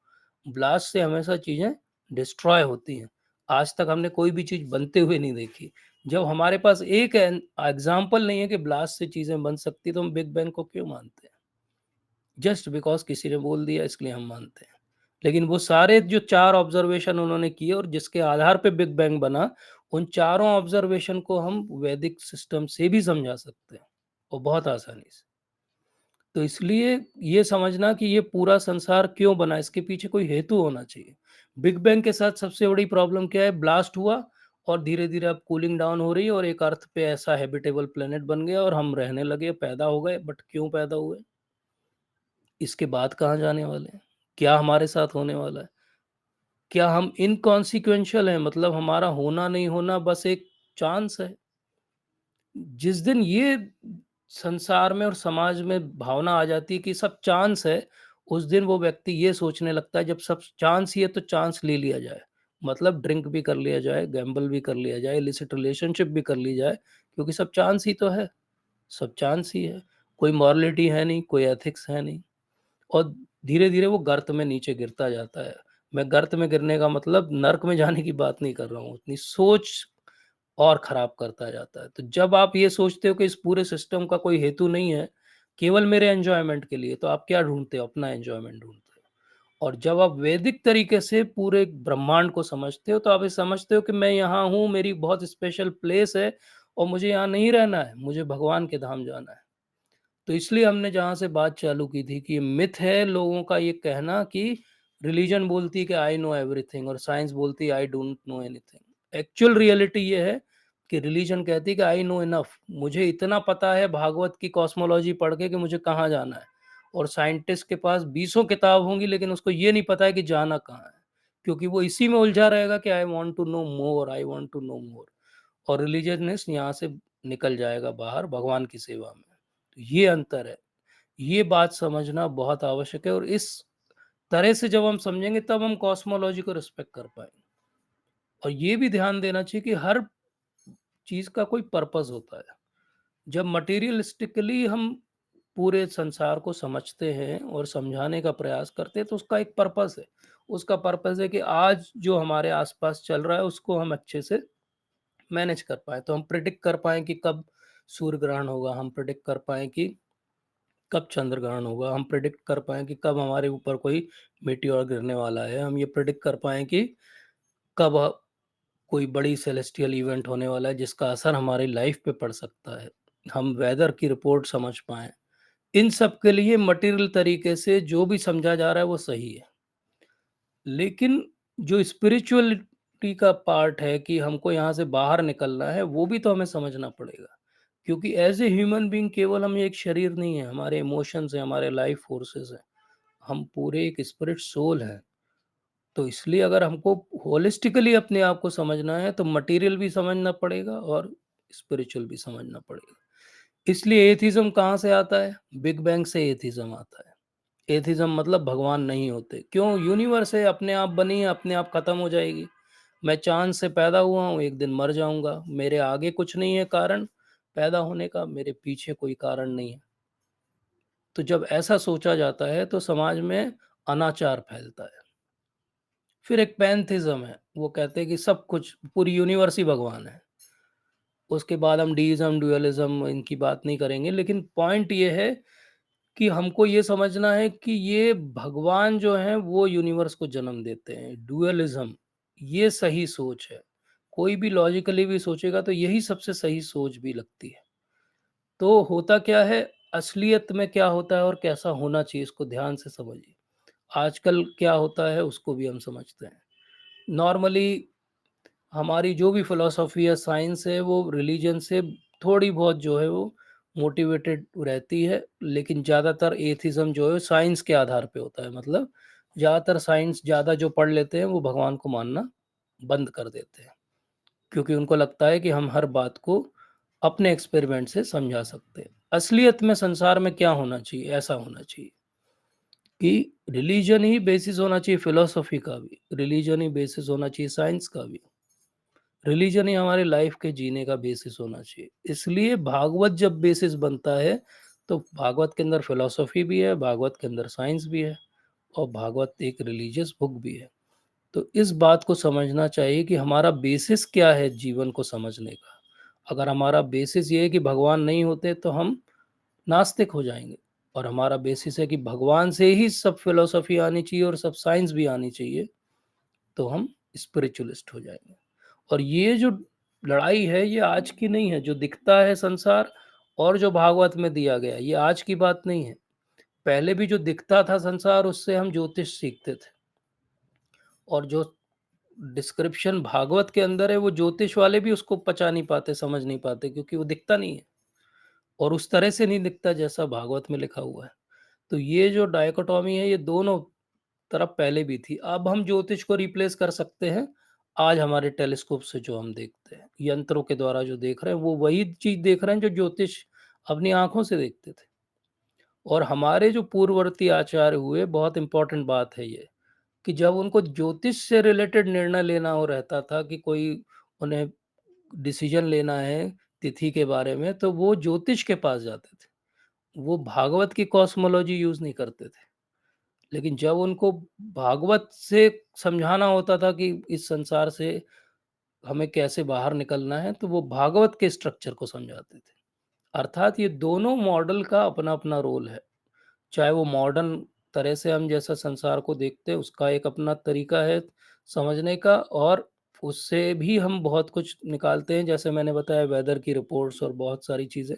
ब्लास्ट से हमेशा चीज़ें डिस्ट्रॉय होती हैं। आज तक हमने कोई भी चीज़ बनते हुए नहीं देखी। जब हमारे पास एक एग्ज़ाम्पल नहीं है कि ब्लास्ट से चीज़ें बन सकती हैं, तो हम बिग बैंग को क्यों मानते हैं? जस्ट बिकॉज़ किसी ने बोल दिया इसलिए हम मानते हैं। लेकिन वो सारे जो 4 ऑब्ज़र्वेशन उन्होंने किए और जिसके आधार पे बिग बैंग बना, उन चारों ऑब्ज़र्वेशन को हम वैदिक सिस्टम से भी समझा सकते हैं और बहुत आसानी से। तो इसलिए ये समझना कि ये पूरा संसार क्यों बना, इसके पीछे कोई हेतु होना चाहिए। बिग बैंग के साथ सबसे बड़ी प्रॉब्लम क्या है? ब्लास्ट हुआ और धीरे-धीरे अब कूलिंग डाउन हो रही है और एक अर्थ पे ऐसा हैबिटेबल प्लैनेट बन गया और हम रहने लगे, पैदा हो गए, बट क्यों पैदा हुए? इसके बाद कहाँ जाने वाले हैं? क्या हमारे साथ होने वाला है? क्या हम इनकॉन्सिक्वेंशियल हैं? मतलब हमारा होना नहीं होना बस एक चांस है? जिस दिन ये संसार में और समाज में भावना आ जाती है कि सब चांस है, उस दिन वो व्यक्ति ये सोचने लगता है जब सब चांस ही है तो चांस ले लिया जाए। मतलब ड्रिंक भी कर लिया जाए, गैम्बल भी कर लिया जाए, इलिसिट रिलेशनशिप भी कर ली जाए, क्योंकि सब चांस ही तो है, सब चांस ही है। कोई मॉरलिटी है नहीं, कोई एथिक्स है नहीं और धीरे-धीरे वो गर्त में नीचे गिरता जाता है। मैं गर्त में गिरने का मतलब नर्क में जाने की बात नहीं कर रहा हूँ, अपनी सोच और खराब करता जाता है। तो जब आप ये सोचते हो कि इस पूरे सिस्टम का कोई हेतु नहीं है, केवल मेरे एन्जॉयमेंट के लिए, तो आप क्या ढूँढते हो? अपना एन्जॉयमेंट ढूँढते हो। और जब आप वैदिक तरीके से पूरे ब्रह्मांड को समझते हो, तो आप ये समझते हो कि मैं यहाँ हूँ, मेरी बहुत स्पेशल प्लेस है और मुझे यहाँ नहीं रहना है, मुझे भगवान के धाम जाना है। तो इसलिए हमने जहाँ से बात चालू की थी कि मिथ है लोगों का ये कहना कि रिलीजन बोलती है कि आई नो एवरीथिंग और साइंस बोलती है I don't know anything. Actual reality ये है कि रिलीजन कहती है कि आई नो इनफ, मुझे इतना पता है भागवत की कॉस्मोलॉजी पढ़ के कि मुझे कहाँ जाना है। और साइंटिस्ट के पास बीसों किताब होंगी लेकिन उसको ये नहीं पता है कि जाना कहाँ है, क्योंकि वो इसी में उलझा रहेगा कि I want to know more, I want to know more. और रिलीजियसनेस यहाँ से निकल जाएगा बाहर भगवान की सेवा में। तो ये अंतर है। ये बात समझना बहुत आवश्यक है और इस तरह से जब हम समझेंगे तब हम कॉस्मोलॉजी को रिस्पेक्ट कर पाएँगे। और ये भी ध्यान देना चाहिए कि हर चीज़ का कोई पर्पस होता है। जब मटेरियलिस्टिकली हम पूरे संसार को समझते हैं और समझाने का प्रयास करते हैं तो उसका एक पर्पस है। उसका पर्पस है कि आज जो हमारे आस-पास चल रहा है उसको हम अच्छे से मैनेज कर पाएँ। तो हम प्रेडिक्ट कर पाएँ कि कब सूर्य ग्रहण होगा, हम प्रेडिक्ट कर पाएँ कि कब चंद्र ग्रहण होगा, हम प्रेडिक्ट कर पाएँ कि कब हमारे ऊपर कोई मीटियोर गिरने वाला है, हम ये प्रेडिक्ट कर पाएँ कि कब कोई बड़ी सेलेस्टियल इवेंट होने वाला है जिसका असर हमारी लाइफ पे पड़ सकता है। हम वेदर की रिपोर्ट समझ पाएँ। इन सब के लिए मटेरियल तरीके से जो भी समझा जा रहा है वो सही है। लेकिन जो स्पिरिचुअलिटी का पार्ट है कि हमको यहाँ से बाहर निकलना है, वो भी तो हमें समझना पड़ेगा। क्योंकि एज़ ए ह्यूमन बीइंग केवल हम एक शरीर नहीं है, हमारे इमोशंस हैं, हमारे लाइफ फोर्सेस हैं। हम पूरे एक स्पिरिट सोल हैं। तो इसलिए अगर हमको होलिस्टिकली अपने आप को समझना है, तो मटेरियल भी समझना पड़ेगा और स्पिरिचुअल भी समझना पड़ेगा। इसलिए एथिज़्म कहाँ से आता है? बिग बैंग से एथिज़्म आता है। एथिज़्म मतलब भगवान नहीं होते। क्यों? यूनिवर्स है, अपने आप बनी है, अपने आप खत्म हो जाएगी। मैं चाँद से पैदा हुआ हूँ, एक दिन मर जाऊँगा। मेरे आगे कुछ नहीं है कारण पैदा होने का, मेरे पीछे कोई कारण नहीं है। तो जब ऐसा सोचा जाता है, तो समाज में अनाचार फैलता है। फिर एक पैंथिज़्म है, वो कहते हैं कि सब कुछ पूरी यूनिवर्स ही भगवान है। उसके बाद हम डीइज़्म, डुअलिज़्म इनकी बात नहीं करेंगे, लेकिन पॉइंट ये है कि हमको ये समझना है कि ये भगवान जो हैं वो यूनिवर्स को जन्म देते हैं। डुअलिज़्म ये सही सोच है। कोई भी लॉजिकली भी सोचेगा तो यही सबसे सही सोच भी लगती है। तो होता क्या है, असलियत में क्या होता है और कैसा होना चाहिए इसको ध्यान से समझिए। आजकल क्या होता है उसको भी हम समझते हैं। नॉर्मली हमारी जो भी फ़िलॉसफ़ी है, साइंस है, वो रिलीजन से थोड़ी बहुत जो है वो मोटिवेटेड रहती है, लेकिन ज़्यादातर एथिज़्म जो है साइंस के आधार पे होता है। मतलब ज़्यादातर साइंस ज़्यादा जो पढ़ लेते हैं, वो भगवान को मानना बंद कर देते हैं, क्योंकि उनको लगता है कि हम हर बात को अपने एक्सपेरिमेंट से समझा सकते हैं। असलियत में संसार में क्या होना चाहिए? ऐसा होना चाहिए कि रिलीजन ही बेसिस होना चाहिए फ़िलॉसफ़ी का भी, रिलीजन ही बेसिस होना चाहिए साइंस का भी। रिलीजन ही हमारे लाइफ के जीने का बेसिस होना चाहिए। इसलिए भागवत जब बेसिस बनता है, तो भागवत के अंदर फिलॉसफी भी है, भागवत के अंदर साइंस भी है, और भागवत एक रिलीजियस बुक भी है। तो इस बात को समझना चाहिए कि हमारा बेसिस क्या है जीवन को समझने का। अगर हमारा बेसिस ये है कि भगवान नहीं होते, तो हम नास्तिक हो जाएंगे। और हमारा बेसिस है कि भगवान से ही सब फिलॉसफी आनी चाहिए और सब साइंस भी आनी चाहिए, तो हम स्पिरिचुअलिस्ट हो जाएंगे। और ये जो लड़ाई है, ये आज की नहीं है। जो दिखता है संसार और जो भागवत में दिया गया, ये आज की बात नहीं है। पहले भी जो दिखता था संसार, उससे हम ज्योतिष सीखते थे। और जो डिस्क्रिप्शन भागवत के अंदर है, वो ज्योतिष वाले भी उसको पचा नहीं पाते, समझ नहीं पाते, क्योंकि वो दिखता नहीं है और उस तरह से नहीं दिखता जैसा भागवत में लिखा हुआ है। तो ये जो डायकोटॉमी है, ये दोनों तरफ पहले भी थी। अब हम ज्योतिष को रिप्लेस कर सकते हैं। आज हमारे टेलीस्कोप से जो हम देखते हैं, यंत्रों के द्वारा जो देख रहे हैं, वो वही चीज देख रहे हैं जो ज्योतिष अपनी आंखों से देखते थे। और हमारे जो पूर्ववर्ती आचार्य हुए, बहुत इंपॉर्टेंट बात है ये, कि जब उनको ज्योतिष से रिलेटेड निर्णय लेना हो रहता था, कि कोई उन्हें डिसीजन लेना है तिथि के बारे में, तो वो ज्योतिष के पास जाते थे। वो भागवत की कॉस्मोलॉजी यूज नहीं करते थे। लेकिन जब उनको भागवत से समझाना होता था कि इस संसार से हमें कैसे बाहर निकलना है, तो वो भागवत के स्ट्रक्चर को समझाते थे। अर्थात ये दोनों मॉडल का अपना अपना रोल है। चाहे वो मॉडर्न तरह से हम जैसा संसार को देखते हैं, उसका एक अपना तरीका है समझने का, और उससे भी हम बहुत कुछ निकालते हैं। जैसे मैंने बताया, वेदर की रिपोर्ट्स और बहुत सारी चीज़ें,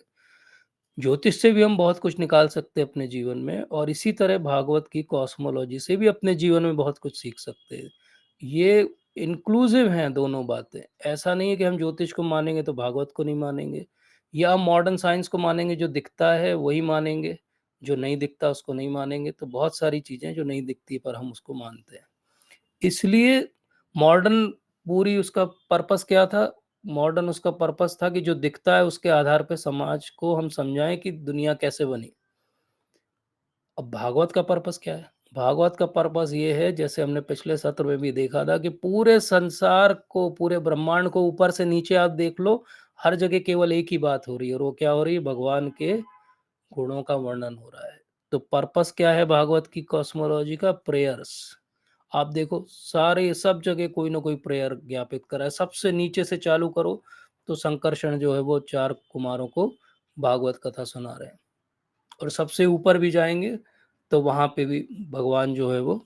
ज्योतिष से भी हम बहुत कुछ निकाल सकते हैं अपने जीवन में, और इसी तरह भागवत की कॉस्मोलॉजी से भी अपने जीवन में बहुत कुछ सीख सकते हैं। ये इंक्लूसिव हैं दोनों बातें। ऐसा नहीं है कि हम ज्योतिष को मानेंगे तो भागवत को नहीं मानेंगे, या हम मॉडर्न साइंस को मानेंगे, जो दिखता है वही मानेंगे, जो नहीं दिखता उसको नहीं मानेंगे। तो बहुत सारी चीज़ें जो नहीं दिखती पर हम उसको मानते हैं। इसलिए मॉडर्न पूरी उसका पर्पस क्या था? मॉडर्न उसका पर्पस था कि जो दिखता है उसके आधार पे समाज को हम समझाएं कि दुनिया कैसे बनी। अब भागवत का पर्पस क्या है? भागवत का पर्पस ये है, जैसे हमने पिछले सत्र में भी देखा था, कि पूरे संसार को, पूरे ब्रह्मांड को ऊपर से नीचे आप देख लो, हर जगह केवल एक ही बात हो रही है, और वो क्या हो रही है? भगवान के गुणों का वर्णन हो रहा है। तो पर्पस क्या है भागवत की कॉस्मोलॉजी का? प्रेयर्स। आप देखो, सारे सब जगह कोई ना कोई प्रेयर ज्ञापित करा है। सबसे नीचे से चालू करो तो संकर्षण जो है वो 4 कुमारों को भागवत कथा सुना रहे हैं, और सबसे ऊपर भी जाएंगे तो वहां पे भी भगवान जो है वो,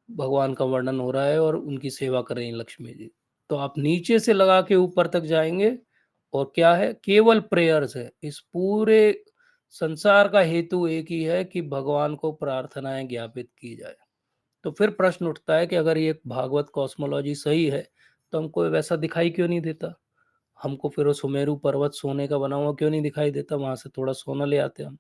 भगवान का वर्णन हो रहा है और उनकी सेवा कर रही हैं लक्ष्मी जी। तो आप नीचे से लगा के ऊपर तक जाएंगे, और क्या है? केवल प्रेयर्स है। इस पूरे संसार का हेतु एक ही है कि भगवान को प्रार्थनाएं ज्ञापित की जाए। तो फिर प्रश्न उठता है कि अगर ये भागवत कॉस्मोलॉजी सही है, तो हमको वैसा दिखाई क्यों नहीं देता? हमको फिर वो सुमेरु पर्वत सोने का बना हुआ क्यों नहीं दिखाई देता? वहां से थोड़ा सोना ले आते हम।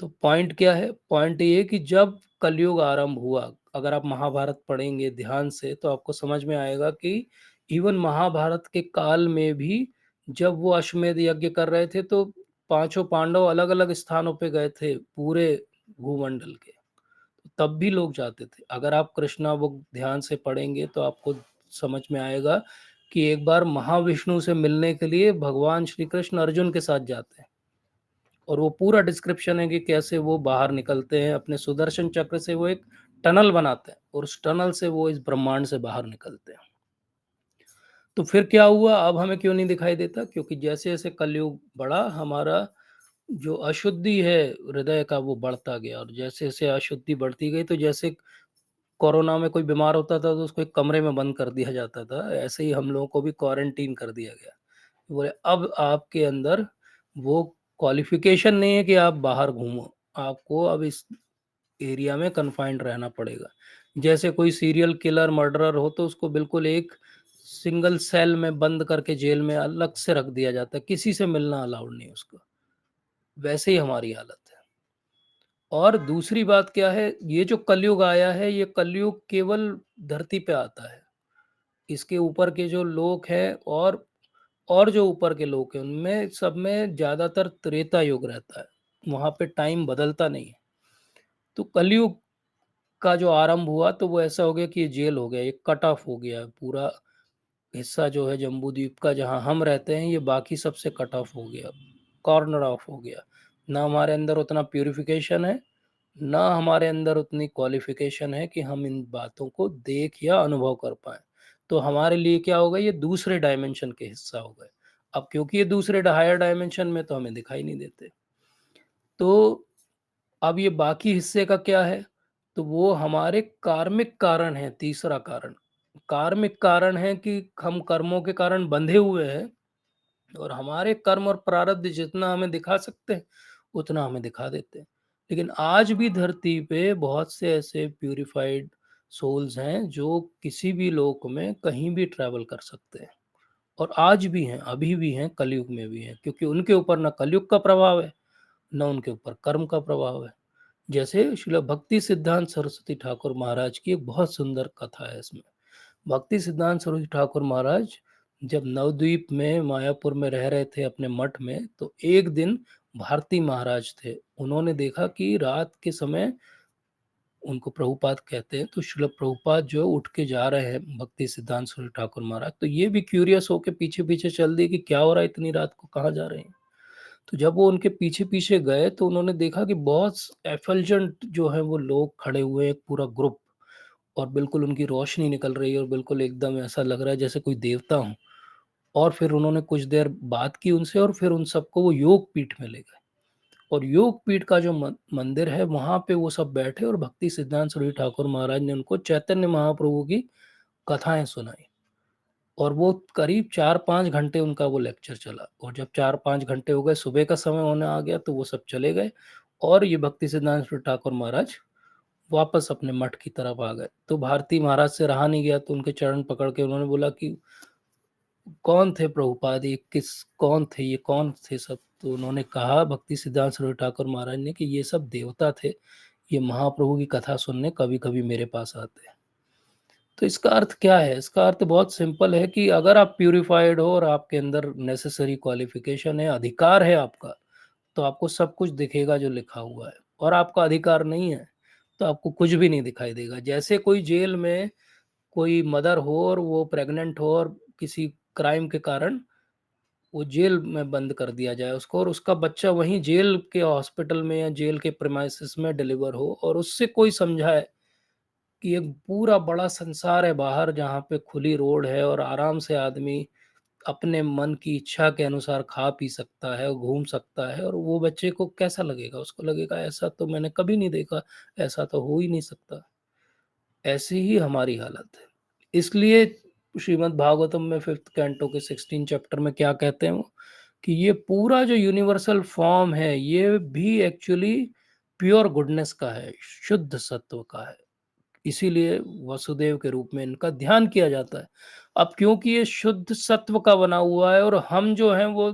तो पॉइंट क्या है? पॉइंट ये कि जब कलयुग आरंभ हुआ, अगर आप महाभारत पढ़ेंगे ध्यान से, तो आपको समझ में आएगा कि इवन महाभारत के काल में भी जब वो अश्वमेध यज्ञ कर रहे थे, तो पांचों पांडव अलग अलग स्थानों पे गए थे पूरे भूमंडल के। तब भी लोग जाते थे। अगर आप कृष्णा बुक ध्यान से पढ़ेंगे तो आपको समझ में आएगा कि एक बार महाविष्णु से मिलने के लिए भगवान श्री कृष्ण अर्जुन के साथ जाते हैं, और वो पूरा डिस्क्रिप्शन है कि कैसे वो बाहर निकलते हैं अपने सुदर्शन चक्र से। वो एक टनल बनाते हैं और उस टनल से वो इस ब्रह्मांड से बाहर निकलते हैं। तो फिर क्या हुआ? अब हमें क्यों नहीं दिखाई देता? क्योंकि जैसे जैसे कलयुग बढ़ा, हमारा जो अशुद्धि है हृदय का, वो बढ़ता गया। और जैसे जैसे अशुद्धि बढ़ती गई, तो जैसे कोरोना में कोई बीमार होता था तो उसको एक कमरे में बंद कर दिया जाता था, ऐसे ही हम लोगों को भी क्वारंटीन कर दिया गया। बोले अब आपके अंदर वो क्वालिफिकेशन नहीं है कि आप बाहर घूमो, आपको अब इस एरिया में कन्फाइंड रहना पड़ेगा। जैसे कोई सीरियल किलर मर्डरर हो तो उसको बिल्कुल एक सिंगल सेल में बंद करके जेल में अलग से रख दिया जाता है, किसी से मिलना अलाउड नहीं उसको। वैसे ही हमारी हालत है। और दूसरी बात क्या है? ये जो कलयुग आया है, ये कलयुग केवल धरती पे आता है। इसके ऊपर के जो लोग हैं, और जो ऊपर के लोग हैं, उनमें सब में ज़्यादातर त्रेता युग रहता है। वहाँ पे टाइम बदलता नहीं है। तो कलयुग का जो आरंभ हुआ, तो वो ऐसा हो गया कि ये जेल हो गया, ये कट ऑफ हो गया पूरा हिस्सा जो है जम्बू द्वीप का जहाँ हम रहते हैं, ये बाकी सबसे कट ऑफ हो गया, कॉर्नर ऑफ हो गया। ना हमारे अंदर उतना प्यूरिफिकेशन है, ना हमारे अंदर उतनी क्वालिफिकेशन है कि हम इन बातों को देख या अनुभव कर पाए। तो हमारे लिए क्या होगा, ये दूसरे डायमेंशन के हिस्सा हो गए। अब क्योंकि ये दूसरे हायर डायमेंशन में, तो हमें दिखाई नहीं देते। तो अब ये बाकी हिस्से का क्या है, तो वो हमारे कार्मिक कारण है। तीसरा कारण कार्मिक कारण है कि हम कर्मों के कारण बंधे हुए हैं, और हमारे कर्म और प्रारब्ध जितना हमें दिखा सकते हैं उतना हमें दिखा देते हैं। लेकिन आज भी धरती पे बहुत से ऐसे प्यूरिफाइड सोल्स हैं जो किसी भी लोक में कहीं भी ट्रैवल कर सकते हैं, और आज भी हैं, अभी भी हैं, कलयुग में भी हैं, क्योंकि उनके ऊपर ना कलयुग का प्रभाव है, ना उनके ऊपर कर्म का प्रभाव है। जैसे श्रील भक्ति सिद्धांत सरस्वती ठाकुर महाराज की एक बहुत सुंदर कथा है इसमें। भक्ति सिद्धांत सरस्वती ठाकुर महाराज जब नवद्वीप में मायापुर में रह रहे थे अपने मठ में, तो एक दिन भारती महाराज थे, उन्होंने देखा कि रात के समय, उनको प्रभुपाद कहते हैं, तो श्रील प्रभुपाद जो उठ के जा रहे हैं भक्ति सिद्धांत सरस्वती ठाकुर महाराज, तो ये भी क्यूरियस होके पीछे पीछे चल दी कि क्या हो रहा है, इतनी रात को कहाँ जा रहे हैं। तो जब वो उनके पीछे पीछे गए, तो उन्होंने देखा कि बहुत एफल्जेंट जो है वो लोग खड़े हुए हैं, एक पूरा ग्रुप, और बिल्कुल उनकी रोशनी निकल रही है, और बिल्कुल एकदम ऐसा लग रहा है जैसे कोई देवता हो। और फिर उन्होंने कुछ देर बात की उनसे, और फिर उन सबको वो योग पीठ में ले गए, और योग पीठ का जो मंदिर है वहां पे वो सब बैठे, और भक्ति सिद्धांत सरस्वती ठाकुर महाराज ने उनको चैतन्य महाप्रभु की कथाएं सुनाई। और वो करीब 4-5 घंटे उनका वो लेक्चर चला, और जब 4-5 घंटे हो गए, सुबह का समय होने आ गया, तो वो सब चले गए, और ये भक्ति सिद्धांत सरस्वती ठाकुर महाराज वापस अपने मठ की तरफ आ गए। तो भारती महाराज से रहा नहीं गया, तो उनके चरण पकड़ के उन्होंने बोला कि कौन थे प्रभुपाद, ये कौन थे, ये कौन थे सब। तो उन्होंने कहा, भक्ति सिद्धांत सरस्वती ठाकुर महाराज ने, कि ये सब देवता थे, ये महाप्रभु की कथा सुनने कभी कभी मेरे पास आते हैं। तो इसका अर्थ क्या है, इसका अर्थ बहुत सिंपल है कि अगर आप प्यूरिफाइड हो और आपके अंदर नेसेसरी क्वालिफिकेशन है, अधिकार है आपका, तो आपको सब कुछ दिखेगा जो लिखा हुआ है। और आपका अधिकार नहीं है तो आपको कुछ भी नहीं दिखाई देगा। जैसे कोई जेल में कोई मदर हो और वो प्रेग्नेंट हो, और किसी क्राइम के कारण वो जेल में बंद कर दिया जाए उसको, और उसका बच्चा वहीं जेल के हॉस्पिटल में या जेल के प्रेमाइसिस में डिलीवर हो, और उससे कोई समझाए कि एक पूरा बड़ा संसार है बाहर, जहाँ पे खुली रोड है और आराम से आदमी अपने मन की इच्छा के अनुसार खा पी सकता है और घूम सकता है, और वो बच्चे को कैसा लगेगा, उसको लगेगा ऐसा तो मैंने कभी नहीं देखा, ऐसा तो हो ही नहीं सकता। ऐसी ही हमारी हालत है। इसलिए श्रीमद् भागवतम में 5th कैंटो के 16 चैप्टर में क्या कहते हैं वो, कि ये पूरा जो यूनिवर्सल फॉर्म है, ये भी एक्चुअली प्योर गुडनेस का है, शुद्ध सत्व का है। इसीलिए वसुदेव के रूप में इनका ध्यान किया जाता है। अब क्योंकि ये शुद्ध सत्व का बना हुआ है, और हम जो हैं वो,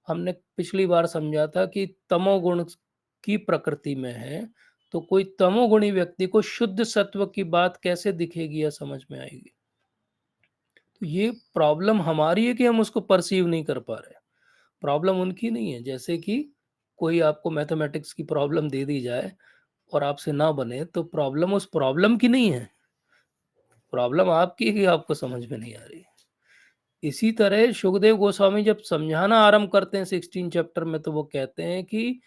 हमने पिछली बार समझा था कि तमोगुण की प्रकृति में है, तो कोई तमोगुणी व्यक्ति को शुद्ध सत्व की बात कैसे दिखेगी या समझ में आएगी। तो ये प्रॉब्लम हमारी है कि हम उसको परसीव नहीं कर पा रहे। प्रॉब्लम उनकी नहीं है। जैसे कि कोई आपको मैथमेटिक्स की प्रॉब्लम दे दी जाए और आपसे ना बने, तो प्रॉब्लम उस प्रॉब्लम की नहीं है, प्रॉब्लम आपकी है कि आपको समझ में नहीं आ रही। इसी तरह सुखदेव गोस्वामी जब समझाना आरंभ करते हैं 16 चैप्टर में, तो वो कहते हैं कि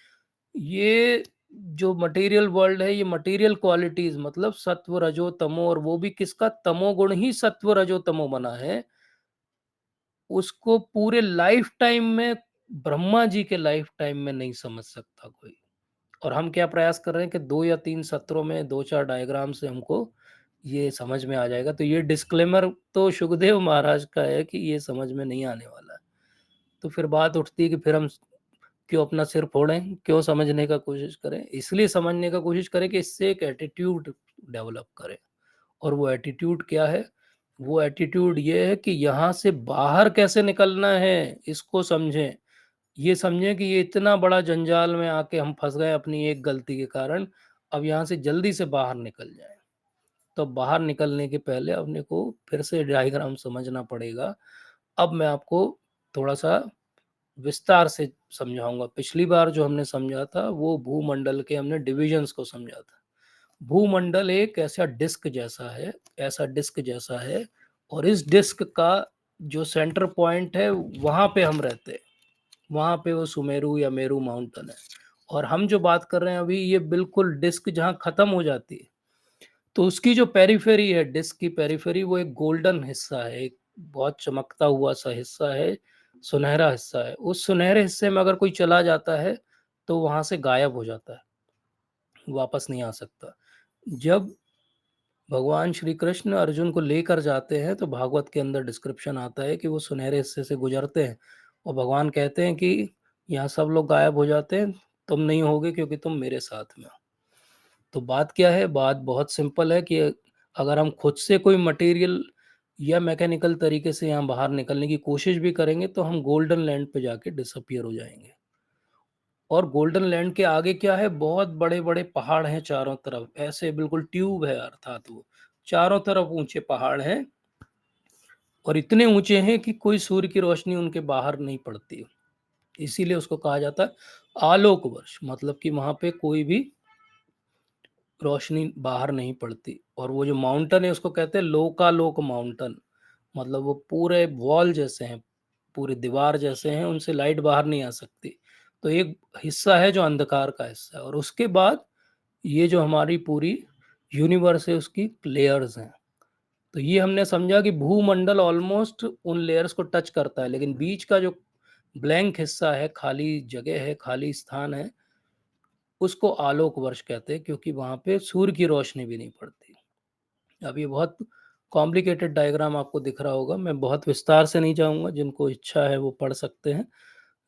ये जो मटेरियल वर्ल्ड है, ये मटेरियल क्वालिटीज, मतलब सत्व रजो तमो, और वो भी किसका, तमोगुण ही सत्व रजो तमो बना है, उसको पूरे लाइफ टाइम में, ब्रह्मा जी के लाइफ टाइम में नहीं समझ सकता कोई। और हम क्या प्रयास कर रहे हैं कि 2 या 3 सत्रों में 2-4 डायग्राम से हमको ये समझ में आ जाएगा। तो ये डिस्क्लेमर तो सुखदेव महाराज का है कि ये समझ में नहीं आने वाला है। तो फिर बात उठती है कि फिर हम क्यों अपना सिर फोड़ें, क्यों समझने का कोशिश करें। इसलिए समझने का कोशिश करें कि इससे एक एटीट्यूड डेवलप करें। और वो एटीट्यूड क्या है, वो एटीट्यूड ये है कि यहाँ से बाहर कैसे निकलना है, इसको समझें। ये समझें कि ये इतना बड़ा जंजाल में आके हम फंस गए अपनी एक गलती के कारण, अब यहाँ से जल्दी से बाहर निकल जाए। तो बाहर निकलने के पहले अपने को फिर से डायग्राम समझना पड़ेगा। अब मैं आपको थोड़ा सा विस्तार से समझाऊंगा। पिछली बार जो हमने समझा था वो भूमंडल के हमने डिविजन्स को समझा था। भूमंडल एक ऐसा डिस्क जैसा है, ऐसा डिस्क जैसा है, और इस डिस्क का जो सेंटर पॉइंट है वहाँ पे हम रहते हैं, वहाँ पे वो सुमेरु या मेरू माउंटेन है। और हम जो बात कर रहे हैं अभी, ये बिल्कुल डिस्क जहाँ खत्म हो जाती है, तो उसकी जो पेरिफेरी है, डिस्क की पेरिफेरी, वो एक गोल्डन हिस्सा है, एक बहुत चमकता हुआ सा हिस्सा है, सुनहरा हिस्सा है। उस सुनहरे हिस्से में अगर कोई चला जाता है तो वहां से गायब हो जाता है, वापस नहीं आ सकता। जब भगवान श्री कृष्ण अर्जुन को लेकर जाते हैं तो भागवत के अंदर डिस्क्रिप्शन आता है कि वो सुनहरे हिस्से से गुजरते हैं और भगवान कहते हैं कि यहाँ सब लोग गायब हो जाते हैं, तुम नहीं होगे क्योंकि तुम मेरे साथ में हो। तो बात क्या है? बात बहुत सिंपल है कि अगर हम खुद से कोई मटेरियल या मैकेनिकल तरीके से यहाँ बाहर निकलने की कोशिश भी करेंगे तो हम गोल्डन लैंड पे जाके डिसअपियर हो जाएंगे। और गोल्डन लैंड के आगे क्या है? बहुत बड़े बड़े पहाड़ हैं चारों तरफ, ऐसे बिल्कुल ट्यूब है, अर्थात वो चारों तरफ ऊंचे पहाड़ हैं और इतने ऊंचे हैं कि कोई सूर्य की रोशनी उनके बाहर नहीं पड़ती। इसीलिए उसको कहा जाता है आलोक वर्ष, मतलब कि वहां पे कोई भी रोशनी बाहर नहीं पड़ती। और वो जो माउंटेन है उसको कहते हैं लोकालोक माउंटेन, मतलब वो पूरे वॉल जैसे हैं, पूरी दीवार जैसे हैं, उनसे लाइट बाहर नहीं आ सकती। तो एक हिस्सा है जो अंधकार का हिस्सा है, और उसके बाद ये जो हमारी पूरी यूनिवर्स है उसकी लेयर्स हैं। तो ये हमने समझा कि भूमंडल ऑलमोस्ट उन लेयर्स को टच करता है, लेकिन बीच का जो ब्लैंक हिस्सा है, खाली जगह है, खाली स्थान है, उसको आलोक वर्ष कहते हैं, क्योंकि वहां पे सूर्य की रोशनी भी नहीं पड़ती। अब ये बहुत कॉम्प्लिकेटेड डायग्राम आपको दिख रहा होगा, मैं बहुत विस्तार से नहीं जाऊंगा, जिनको इच्छा है वो पढ़ सकते हैं।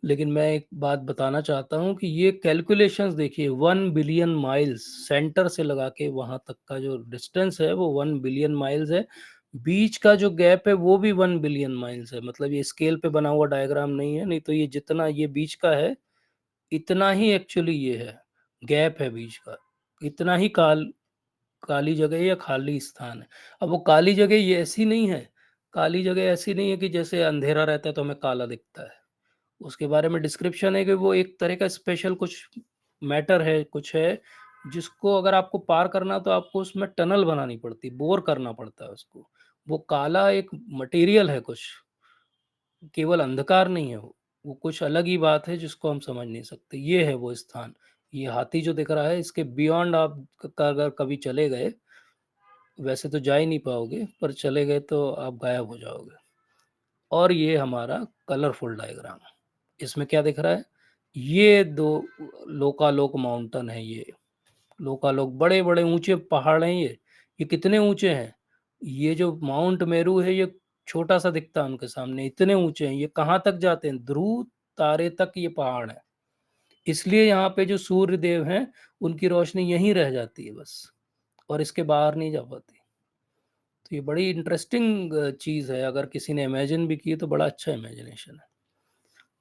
लेकिन मैं एक बात बताना चाहता हूँ कि ये कैलकुलेशंस देखिए, 1 बिलियन माइल्स सेंटर से लगा के वहां तक का जो डिस्टेंस है वो 1 बिलियन माइल्स है। बीच का जो गैप है वो भी 1 बिलियन माइल्स है। मतलब ये स्केल पे बना हुआ डायग्राम नहीं है, नहीं तो ये जितना ये बीच का है इतना ही एक्चुअली ये है, गैप है बीच का, इतना ही काली जगह या खाली स्थान है। अब वो काली जगह ये ऐसी नहीं है, काली जगह ऐसी नहीं है कि जैसे अंधेरा रहता है तो हमें काला दिखता है। उसके बारे में डिस्क्रिप्शन है कि वो एक तरह का स्पेशल कुछ मैटर है, कुछ है, जिसको अगर आपको पार करना तो आपको उसमें टनल बनानी पड़ती, बोर करना पड़ता है उसको। वो काला एक मटेरियल है कुछ, केवल अंधकार नहीं है वो कुछ अलग ही बात है जिसको हम समझ नहीं सकते। ये है वो स्थान। ये हाथी जो दिख रहा है, इसके बियॉन्ड आप अगर कभी चले गए, वैसे तो जा ही नहीं पाओगे, पर चले गए तो आप गायब हो जाओगे। और ये हमारा कलरफुल डायग्राम, इसमें क्या दिख रहा है? ये दो लोकालोक माउंटेन है। ये लोकालोक बड़े बड़े ऊंचे पहाड़ हैं। ये कितने ऊंचे हैं? ये जो माउंट मेरू है ये छोटा सा दिखता है उनके सामने, इतने ऊंचे हैं। ये कहाँ तक जाते हैं? ध्रुव तारे तक ये पहाड़ है। इसलिए यहाँ पे जो सूर्य देव हैं उनकी रोशनी यहीं रह जाती है बस, और इसके बाहर नहीं जा पाती। तो ये बड़ी इंटरेस्टिंग चीज़ है, अगर किसी ने इमेजिन भी की तो बड़ा अच्छा इमेजिनेशन है।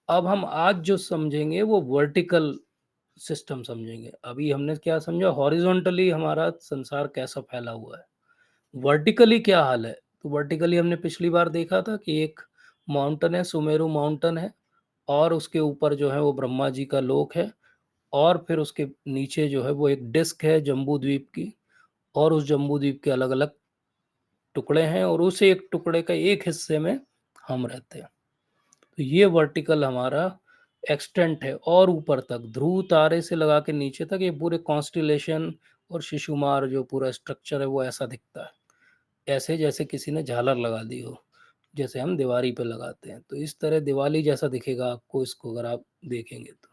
अब हम आज जो समझेंगे वो वर्टिकल सिस्टम समझेंगे। अभी हमने क्या समझा? हॉरिजॉन्टली हमारा संसार कैसा फैला हुआ है। वर्टिकली क्या हाल है? तो वर्टिकली हमने पिछली बार देखा था कि एक माउंटेन है, सुमेरु माउंटेन है, और उसके ऊपर जो है वो ब्रह्मा जी का लोक है, और फिर उसके नीचे जो है वो एक डिस्क है जम्बू द्वीप की, और उस जम्बू द्वीप के अलग अलग टुकड़े हैं, और उस एक टुकड़े का एक हिस्से में हम रहते हैं। तो ये वर्टिकल हमारा एक्सटेंट है, और ऊपर तक ध्रुव तारे से लगा के नीचे तक ये पूरे कॉन्स्टिलेशन और शिशुमार जो पूरा स्ट्रक्चर है वो ऐसा दिखता है, ऐसे जैसे किसी ने झालर लगा दी हो, जैसे हम दीवारी पे लगाते हैं। तो इस तरह दिवाली जैसा दिखेगा आपको इसको अगर आप देखेंगे तो।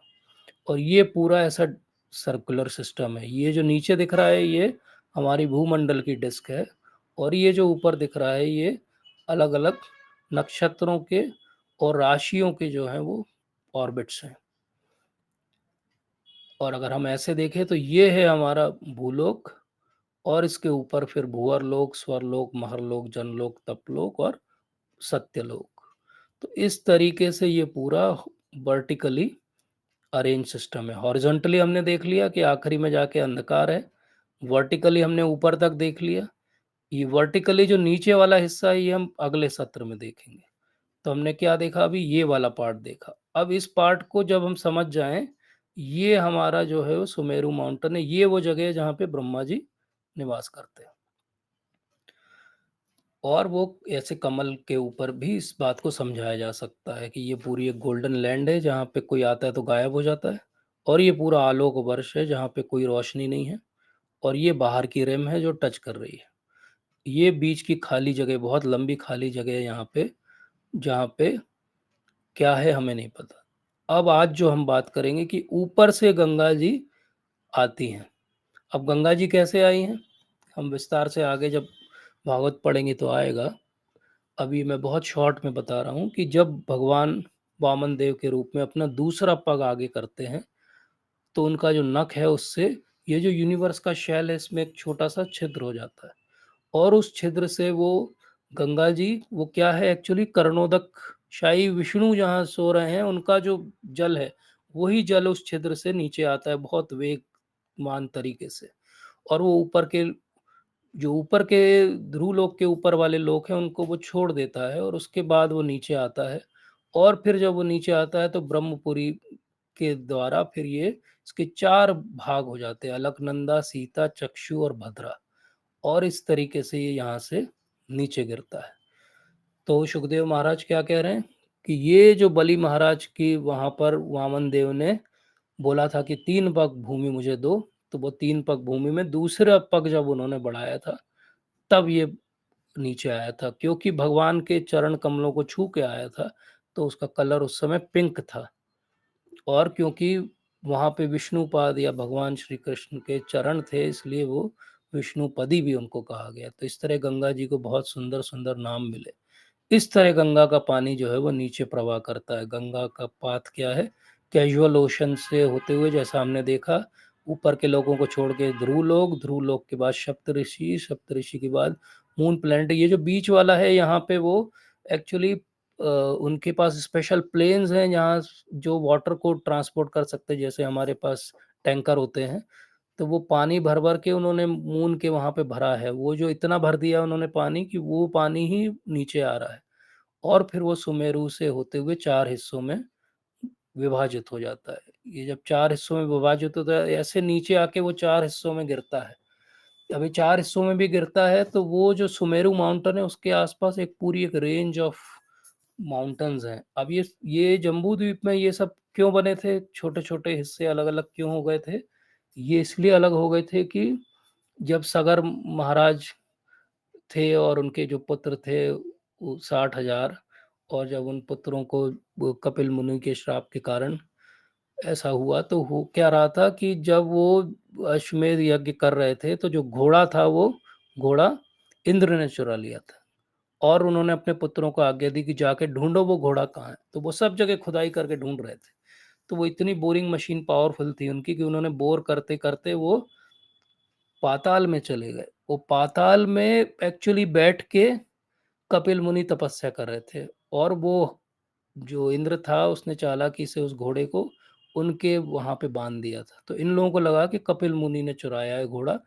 और ये पूरा ऐसा सर्कुलर सिस्टम है। ये जो नीचे दिख रहा है ये हमारी भूमंडल की डिस्क है, और ये जो ऊपर दिख रहा है ये अलग अलग नक्षत्रों के और राशियों के जो हैं वो ऑर्बिट्स हैं। और अगर हम ऐसे देखें तो ये है हमारा भूलोक, और इसके ऊपर फिर भूअरलोक, स्वरलोक, महरलोक, जनलोक, तपलोक और सत्यलोक। तो इस तरीके से ये पूरा वर्टिकली अरेंज सिस्टम है। हॉरिजॉन्टली हमने देख लिया कि आखिरी में जाके अंधकार है, वर्टिकली हमने ऊपर तक देख लिया। ये वर्टिकली जो नीचे वाला हिस्सा है ये हम अगले सत्र में देखेंगे। तो हमने क्या देखा? अभी ये वाला पार्ट देखा। अब इस पार्ट को जब हम समझ जाएं, ये हमारा जो है वो सुमेरु माउंटेन है, ये वो जगह है जहाँ पे ब्रह्मा जी निवास करते हैं। और वो ऐसे कमल के ऊपर भी इस बात को समझाया जा सकता है कि ये पूरी एक गोल्डन लैंड है जहाँ पे कोई आता है तो गायब हो जाता है, और ये पूरा आलोक वर्ष है जहाँ पे कोई रोशनी नहीं है, और ये बाहर की रिम है जो टच कर रही है। ये बीच की खाली जगह, बहुत लंबी खाली जगह है यहाँ पे, जहाँ पे क्या है हमें नहीं पता। अब आज जो हम बात करेंगे कि ऊपर से गंगा जी आती हैं। अब गंगा जी कैसे आई हैं, हम विस्तार से आगे जब भागवत पढ़ेंगे तो आएगा। अभी मैं बहुत शॉर्ट में बता रहा हूँ कि जब भगवान वामन देव के रूप में अपना दूसरा पग आगे करते हैं, तो उनका जो नख है उससे ये जो यूनिवर्स का शेल है इसमें एक छोटा सा छिद्र हो जाता है, और उस छिद्र से वो गंगा जी, वो क्या है एक्चुअली, कर्णोदक शाही विष्णु जहाँ सो रहे हैं उनका जो जल है, वही जल उस छिद्र से नीचे आता है बहुत वेगमान तरीके से, और वो ऊपर के, जो ऊपर के ध्रुव लोक के ऊपर वाले लोग हैं उनको वो छोड़ देता है, और उसके बाद वो नीचे आता है। और फिर जब वो नीचे आता है तो ब्रह्मपुरी के द्वारा फिर ये इसके 4 भाग हो जाते हैं, अलकनंदा, सीता, चक्षु और भद्रा, और इस तरीके से ये यहाँ से नीचे गिरता है। तो सुखदेव महाराज क्या कह रहे हैं कि ये जो बलि महाराज की वहाँ पर वामन देव ने बोला था कि 3 पग भूमि मुझे दो, तो वो 3 पग भूमि में दूसरा पग जब उन्होंने बढ़ाया था तब ये नीचे आया था, क्योंकि भगवान के चरण कमलों को छू के आया था, तो उसका कलर उस समय पिंक था। और क्योंकि वहाँ पे विष्णुपाद या भगवान श्री कृष्ण के चरण थे, इसलिए वो विष्णुपदी भी उनको कहा गया। तो इस तरह गंगा जी को बहुत सुंदर सुंदर नाम मिले। इस तरह गंगा का पानी जो है वो नीचे प्रवाह करता है। गंगा का पाथ क्या है, कैजुअल ओशन से होते हुए, जैसा हमने देखा, ऊपर के लोगों को छोड़ के ध्रुव लोक, ध्रुव लोक के बाद सप्तऋषि, सप्तऋषि के बाद मून प्लैनेट। ये जो बीच वाला है यहाँ पे वो एक्चुअली उनके पास स्पेशल प्लेन्स हैं जहाँ जो वाटर को ट्रांसपोर्ट कर सकते हैं, जैसे हमारे पास टैंकर होते हैं। तो वो पानी भर भर के उन्होंने मून के वहाँ पे भरा है, वो जो इतना भर दिया उन्होंने पानी कि वो पानी ही नीचे आ रहा है, और फिर वो सुमेरु से होते हुए 4 हिस्सों में विभाजित हो जाता है। ये जब 4 हिस्सों में विभाजित होता है, ऐसे नीचे आके वो 4 हिस्सों में गिरता है। अभी 4 हिस्सों में भी गिरता है, तो वो जो सुमेरु माउंटेन है उसके आसपास एक पूरी एक रेंज ऑफ माउंटेन्स हैं। अब ये जम्बू द्वीप में ये सब क्यों बने थे, छोटे-छोटे हिस्से अलग-अलग क्यों हो गए थे? ये इसलिए अलग हो गए थे कि जब सगर महाराज थे और उनके जो पुत्र थे वो 60,000, और जब उन पुत्रों को वो कपिल मुनि के श्राप के कारण ऐसा हुआ, तो हो क्या रहा था कि जब वो अश्वमेध यज्ञ कर रहे थे तो जो घोड़ा था वो घोड़ा इंद्र ने चुरा लिया था, और उन्होंने अपने पुत्रों को आज्ञा दी कि जाके ढूंढो वो घोड़ा कहाँ है। तो वो सब जगह खुदाई करके ढूंढ रहे थे। तो वो इतनी बोरिंग मशीन पावरफुल थी उनकी कि उन्होंने बोर करते करते वो पाताल में चले गए। वो पाताल में एक्चुअली बैठ के कपिल मुनि तपस्या कर रहे थे, और वो जो इंद्र था उसने चालाकी से उस घोड़े को उनके वहाँ पे बांध दिया था। तो इन लोगों को लगा कि कपिल मुनि ने चुराया है घोड़ा,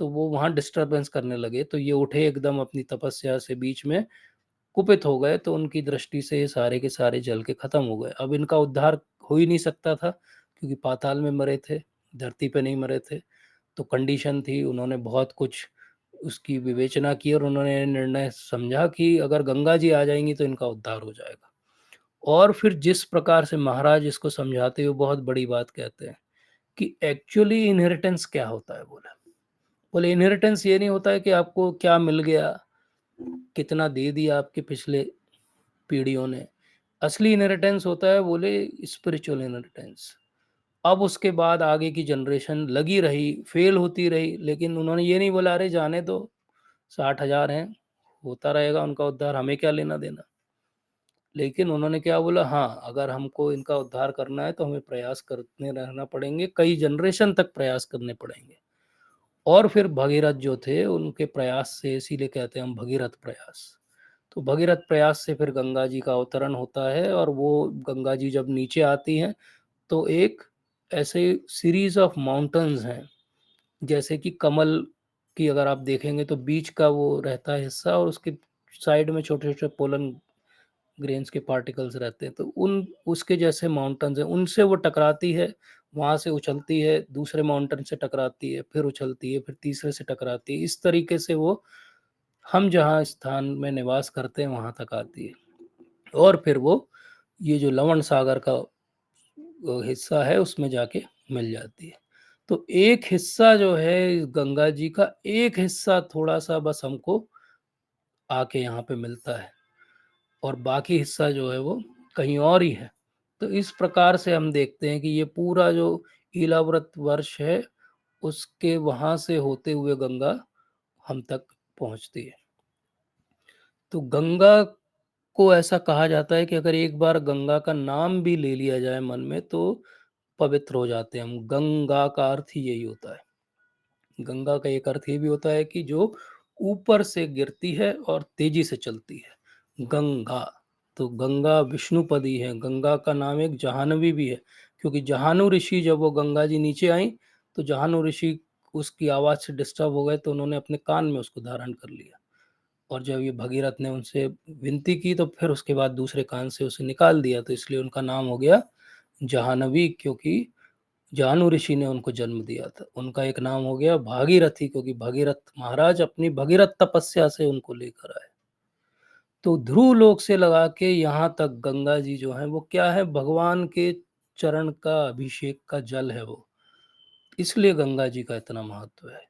तो वो वहाँ डिस्टरबेंस करने लगे। तो ये उठे एकदम अपनी तपस्या से, बीच में कुपित हो गए, तो उनकी दृष्टि से ये सारे के सारे जल के खत्म हो गए। अब इनका उद्धार हो ही नहीं सकता था, क्योंकि पाताल में मरे थे, धरती पे नहीं मरे थे। तो कंडीशन थी, उन्होंने बहुत कुछ उसकी विवेचना की, और उन्होंने निर्णय समझा कि अगर गंगा जी आ जाएंगी तो इनका उद्धार हो जाएगा। और फिर जिस प्रकार से महाराज इसको समझाते हुए बहुत बड़ी बात कहते हैं कि एक्चुअली इनहेरिटेंस क्या होता है, बोले इनहेरिटेंस ये नहीं होता है कि आपको क्या मिल गया, कितना दे दिया आपके पिछले पीढ़ियों ने। असली इनहेरिटेंस होता है, बोले स्पिरिचुअल इनहेरिटेंस। अब उसके बाद आगे की जनरेशन लगी रही, फेल होती रही, लेकिन उन्होंने ये नहीं बोला अरे जाने दो, 60,000 हैं, होता रहेगा उनका उद्धार, हमें क्या लेना देना। लेकिन उन्होंने क्या बोला, हाँ अगर हमको इनका उद्धार करना है तो हमें प्रयास करते रहना पड़ेंगे, कई जनरेशन तक प्रयास करने पड़ेंगे। और फिर भगीरथ जो थे उनके प्रयास से, इसीलिए कहते हैं हम भगीरथ प्रयास। तो भगीरथ प्रयास से फिर गंगा जी का अवतरण होता है, और वो गंगा जी जब नीचे आती हैं तो एक ऐसे सीरीज ऑफ माउंटेन्स हैं, जैसे कि कमल की अगर आप देखेंगे तो बीच का वो रहता है हिस्सा, और उसके साइड में छोटे छोटे पोलन ग्रेन्स के पार्टिकल्स रहते हैं, तो उन उसके जैसे माउंटेन्स हैं, उनसे वो टकराती है, वहाँ से उछलती है, दूसरे माउंटेन से टकराती है, फिर उछलती है, फिर तीसरे से टकराती है, इस तरीके से वो हम जहाँ स्थान में निवास करते हैं वहाँ तक आती है, और फिर वो ये जो लवण सागर का हिस्सा है उसमें जाके मिल जाती है। तो एक हिस्सा जो है इस गंगा जी का, एक हिस्सा थोड़ा-सा बस हमको आके यहाँ पे मिलता है, और बाकी हिस्सा जो है वो कहीं और ही है। तो इस प्रकार से हम देखते हैं कि ये पूरा जो ईलाव्रत वर्ष है, उसके वहाँ से होते हुए गंगा हम तक पहुँचती है। तो गंगा को ऐसा कहा जाता है कि अगर एक बार गंगा का नाम भी ले लिया जाए मन में, तो पवित्र हो जाते हैं हम। गंगा का अर्थ ही यही होता है। गंगा का एक अर्थ ये भी होता है कि जो ऊपर से गिरती है और तेजी से चलती है, गंगा। तो गंगा विष्णुपदी है। गंगा का नाम एक जहानवी भी है, क्योंकि जहानु ऋषि जब वो गंगा जी नीचे आई, तो जहानु ऋषि उसकी आवाज़ से डिस्टर्ब हो गए, तो उन्होंने अपने कान में उसको धारण कर लिया। और जब ये भगीरथ ने उनसे विनती की, तो फिर उसके बाद दूसरे कान से उसे निकाल दिया, तो इसलिए उनका नाम हो गया जाह्नवी, क्योंकि जानु ऋषि ने उनको जन्म दिया था। उनका एक नाम हो गया भागीरथी, क्योंकि भगीरथ महाराज अपनी भगीरथ तपस्या से उनको लेकर आए। तो ध्रुव लोक से लगा के यहाँ तक गंगा जी जो है वो क्या है, भगवान के चरण का अभिषेक का जल है वो। इसलिए गंगा जी का इतना महत्व है।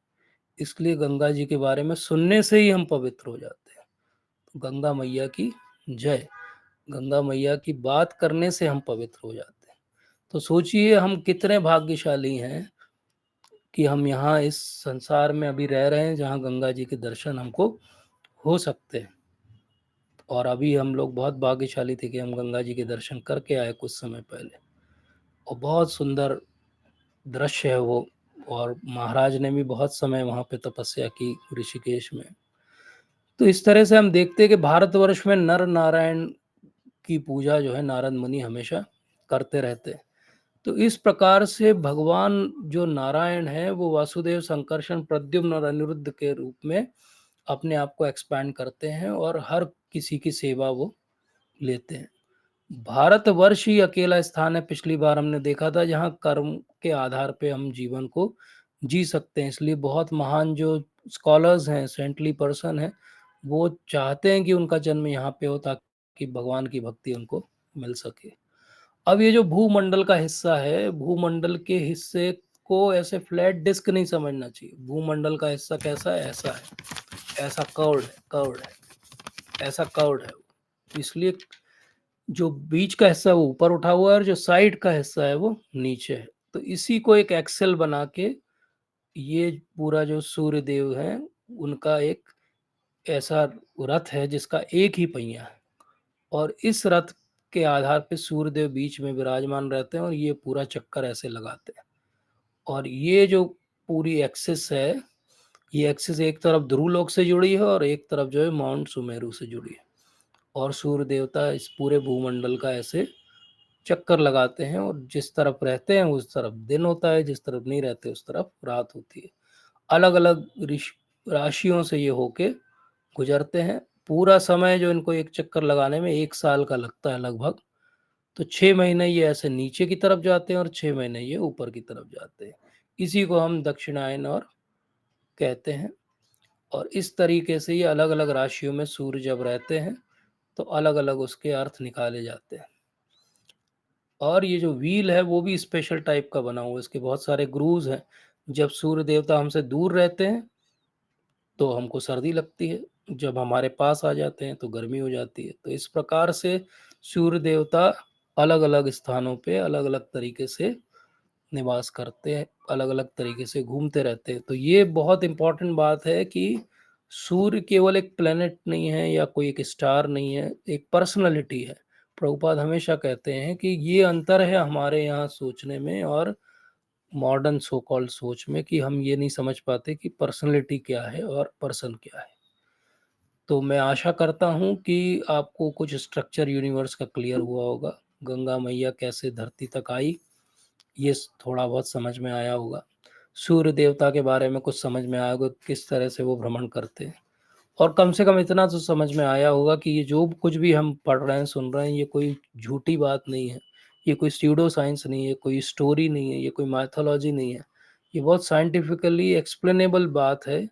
इसलिए गंगा जी के बारे में सुनने से ही हम पवित्र हो जाते हैं। गंगा मैया की जय। गंगा मैया की बात करने से हम पवित्र हो जाते हैं। तो सोचिए हम कितने भाग्यशाली हैं कि हम यहाँ इस संसार में अभी रह रहे हैं, जहाँ गंगा जी के दर्शन हमको हो सकते हैं। और अभी हम लोग बहुत भाग्यशाली थे कि हम गंगा जी के दर्शन करके आए कुछ समय पहले, और बहुत सुंदर दृश्य है वो। और महाराज ने भी बहुत समय वहाँ पे तपस्या की ऋषिकेश में। तो इस तरह से हम देखते हैं कि भारतवर्ष में नर नारायण की पूजा जो है नारद मुनि हमेशा करते रहते हैं। तो इस प्रकार से भगवान जो नारायण है वो वासुदेव, संकर्षण, प्रद्युम्न और अनिरुद्ध के रूप में अपने आप को एक्सपैंड करते हैं, और हर किसी की सेवा वो लेते हैं। भारतवर्ष ही अकेला स्थान है, पिछली बार हमने देखा था, जहाँ कर्म के आधार पे हम जीवन को जी सकते हैं। इसलिए बहुत महान जो स्कॉलर्स हैं, सेंटली पर्सन हैं, वो चाहते हैं कि उनका जन्म यहाँ पे हो, ताकि भगवान की भक्ति उनको मिल सके। अब ये जो भूमंडल का हिस्सा है, भूमंडल के हिस्से को ऐसे फ्लैट डिस्क नहीं समझना चाहिए। भूमंडल का हिस्सा कैसा है, ऐसा है, ऐसा कर्व्ड है, कर्व्ड है, ऐसा कर्व्ड है। इसलिए जो बीच का हिस्सा है वो ऊपर उठा हुआ है, और जो साइड का हिस्सा है वो नीचे है। तो इसी को एक एक्सेल बना के ये पूरा जो सूर्य देव है, उनका एक ऐसा रथ है जिसका एक ही पहिया है, और इस रथ के आधार पे सूर्यदेव बीच में विराजमान रहते हैं, और ये पूरा चक्कर ऐसे लगाते हैं। और ये जो पूरी एक्सिस है, ये एक्सिस एक तरफ ध्रुवलोक से जुड़ी है, और एक तरफ जो है माउंट सुमेरु से जुड़ी है। और सूर्य देवता इस पूरे भूमंडल का ऐसे चक्कर लगाते हैं, और जिस तरफ रहते हैं उस तरफ दिन होता है, जिस तरफ नहीं रहते उस तरफ रात होती है। अलग अलग राशियों से ये होके गुजरते हैं। पूरा समय जो इनको एक चक्कर लगाने में 1 साल का लगता है लगभग। तो 6 महीने ये ऐसे नीचे की तरफ जाते हैं, और 6 महीने ये ऊपर की तरफ जाते हैं। इसी को हम दक्षिणायन और कहते हैं। और इस तरीके से ये अलग अलग राशियों में सूर्य जब रहते हैं, तो अलग अलग उसके अर्थ निकाले जाते हैं। और ये जो व्हील है वो भी स्पेशल टाइप का बना हुआ है, इसके बहुत सारे ग्रूव्स हैं। जब सूर्य देवता हमसे दूर रहते हैं तो हमको सर्दी लगती है, जब हमारे पास आ जाते हैं तो गर्मी हो जाती है। तो इस प्रकार से सूर्य देवता अलग अलग स्थानों पे अलग अलग तरीके से निवास करते हैं, अलग अलग तरीके से घूमते रहते हैं। तो ये बहुत इंपॉर्टेंट बात है कि सूर्य केवल एक प्लेनेट नहीं है या कोई एक स्टार नहीं है, एक पर्सनैलिटी है। प्रभुपाद हमेशा कहते हैं कि ये अंतर है हमारे यहाँ सोचने में और मॉडर्न सो कॉल्ड सोच में, कि हम ये नहीं समझ पाते कि पर्सनैलिटी क्या है और पर्सन क्या है। तो मैं आशा करता हूँ कि आपको कुछ स्ट्रक्चर यूनिवर्स का क्लियर हुआ होगा। गंगा मैया कैसे धरती तक आई, ये थोड़ा बहुत समझ में आया होगा। सूर्य देवता के बारे में कुछ समझ में आया होगा, किस तरह से वो भ्रमण करते हैं। और कम से कम इतना तो समझ में आया होगा कि ये जो कुछ भी हम पढ़ रहे हैं, सुन रहे हैं, ये कोई झूठी बात नहीं है। ये कोई स्यूडो साइंस नहीं है, कोई स्टोरी नहीं है, ये कोई माइथोलॉजी नहीं है। ये बहुत साइंटिफिकली एक्सप्लेनेबल बात है,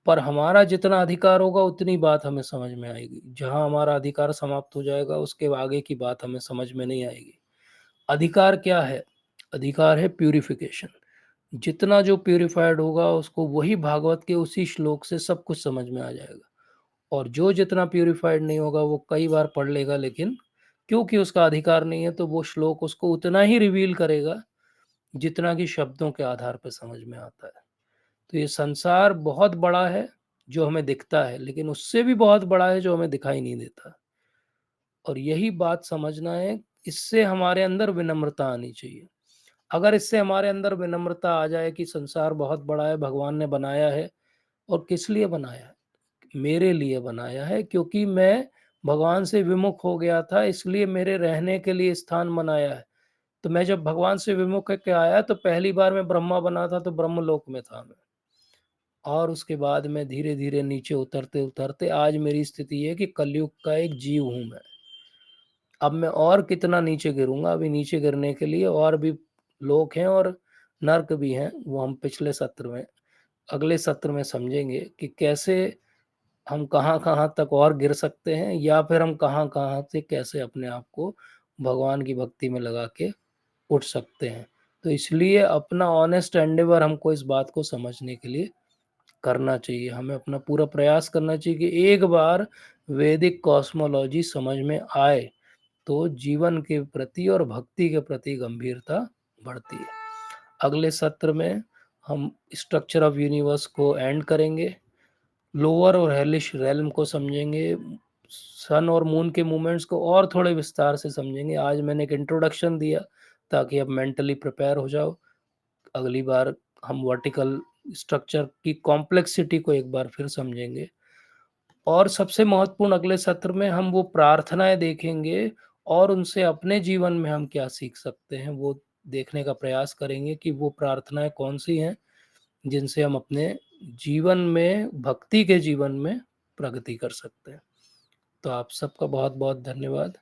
पर हमारा जितना अधिकार होगा उतनी बात हमें समझ में आएगी। जहाँ हमारा अधिकार समाप्त हो जाएगा उसके आगे की बात हमें समझ में नहीं आएगी। अधिकार क्या है? अधिकार है प्यूरिफिकेशन। जितना जो प्यूरिफाइड होगा उसको वही भागवत के उसी श्लोक से सब कुछ समझ में आ जाएगा। और जो जितना प्यूरिफाइड नहीं होगा वो कई बार पढ़ लेगा, लेकिन क्योंकि उसका अधिकार नहीं है तो वो श्लोक उसको उतना ही रिवील करेगा जितना कि शब्दों के आधार पर समझ में आता है। तो ये संसार बहुत बड़ा है जो हमें दिखता है, लेकिन उससे भी बहुत बड़ा है जो हमें दिखाई नहीं देता। और यही बात समझना है। इससे हमारे अंदर विनम्रता आनी चाहिए। अगर इससे हमारे अंदर विनम्रता आ जाए कि संसार बहुत बड़ा है, भगवान ने बनाया है, और किस लिए बनाया है? मेरे लिए बनाया है, क्योंकि मैं भगवान से विमुख हो गया था, इसलिए मेरे रहने के लिए स्थान बनाया है। तो मैं जब भगवान से विमुख होके आया तो पहली बार मैं ब्रह्मा बना था, तो ब्रह्मलोक में था मैं। और उसके बाद मैं धीरे-धीरे नीचे उतरते-उतरते आज मेरी स्थिति है कि कलयुग का एक जीव हूँ मैं। अब मैं और कितना नीचे गिरूँगा, अभी नीचे गिरने के लिए और भी लोक हैं और नर्क भी हैं, वो हम पिछले सत्र में, अगले सत्र में समझेंगे कि कैसे हम कहाँ-कहाँ तक और गिर सकते हैं, या फिर हम कहाँ-कहाँ से कैसे अपने आप को भगवान की भक्ति में लगा के उठ सकते हैं। तो इसलिए अपना ऑनेस्ट एंडेवर हमको इस बात को समझने के लिए करना चाहिए। हमें अपना पूरा प्रयास करना चाहिए कि एक बार वैदिक कॉस्मोलॉजी समझ में आए, तो जीवन के प्रति और भक्ति के प्रति गंभीरता बढ़ती है। अगले सत्र में हम स्ट्रक्चर ऑफ यूनिवर्स को एंड करेंगे, लोअर और हेलिश रेल्म को समझेंगे, सन और मून के मूवमेंट्स को और थोड़े विस्तार से समझेंगे। आज मैंने एक इंट्रोडक्शन दिया ताकि अब मेंटली प्रिपेयर हो जाओ। अगली बार हम वर्टिकल स्ट्रक्चर की कॉम्प्लेक्सिटी को एक बार फिर समझेंगे। और सबसे महत्वपूर्ण अगले सत्र में हम वो प्रार्थनाएं देखेंगे और उनसे अपने जीवन में हम क्या सीख सकते हैं वो देखने का प्रयास करेंगे कि वो प्रार्थनाएं कौन सी हैं जिनसे हम अपने जीवन में, भक्ति के जीवन में प्रगति कर सकते हैं। तो आप सबका बहुत बहुत धन्यवाद।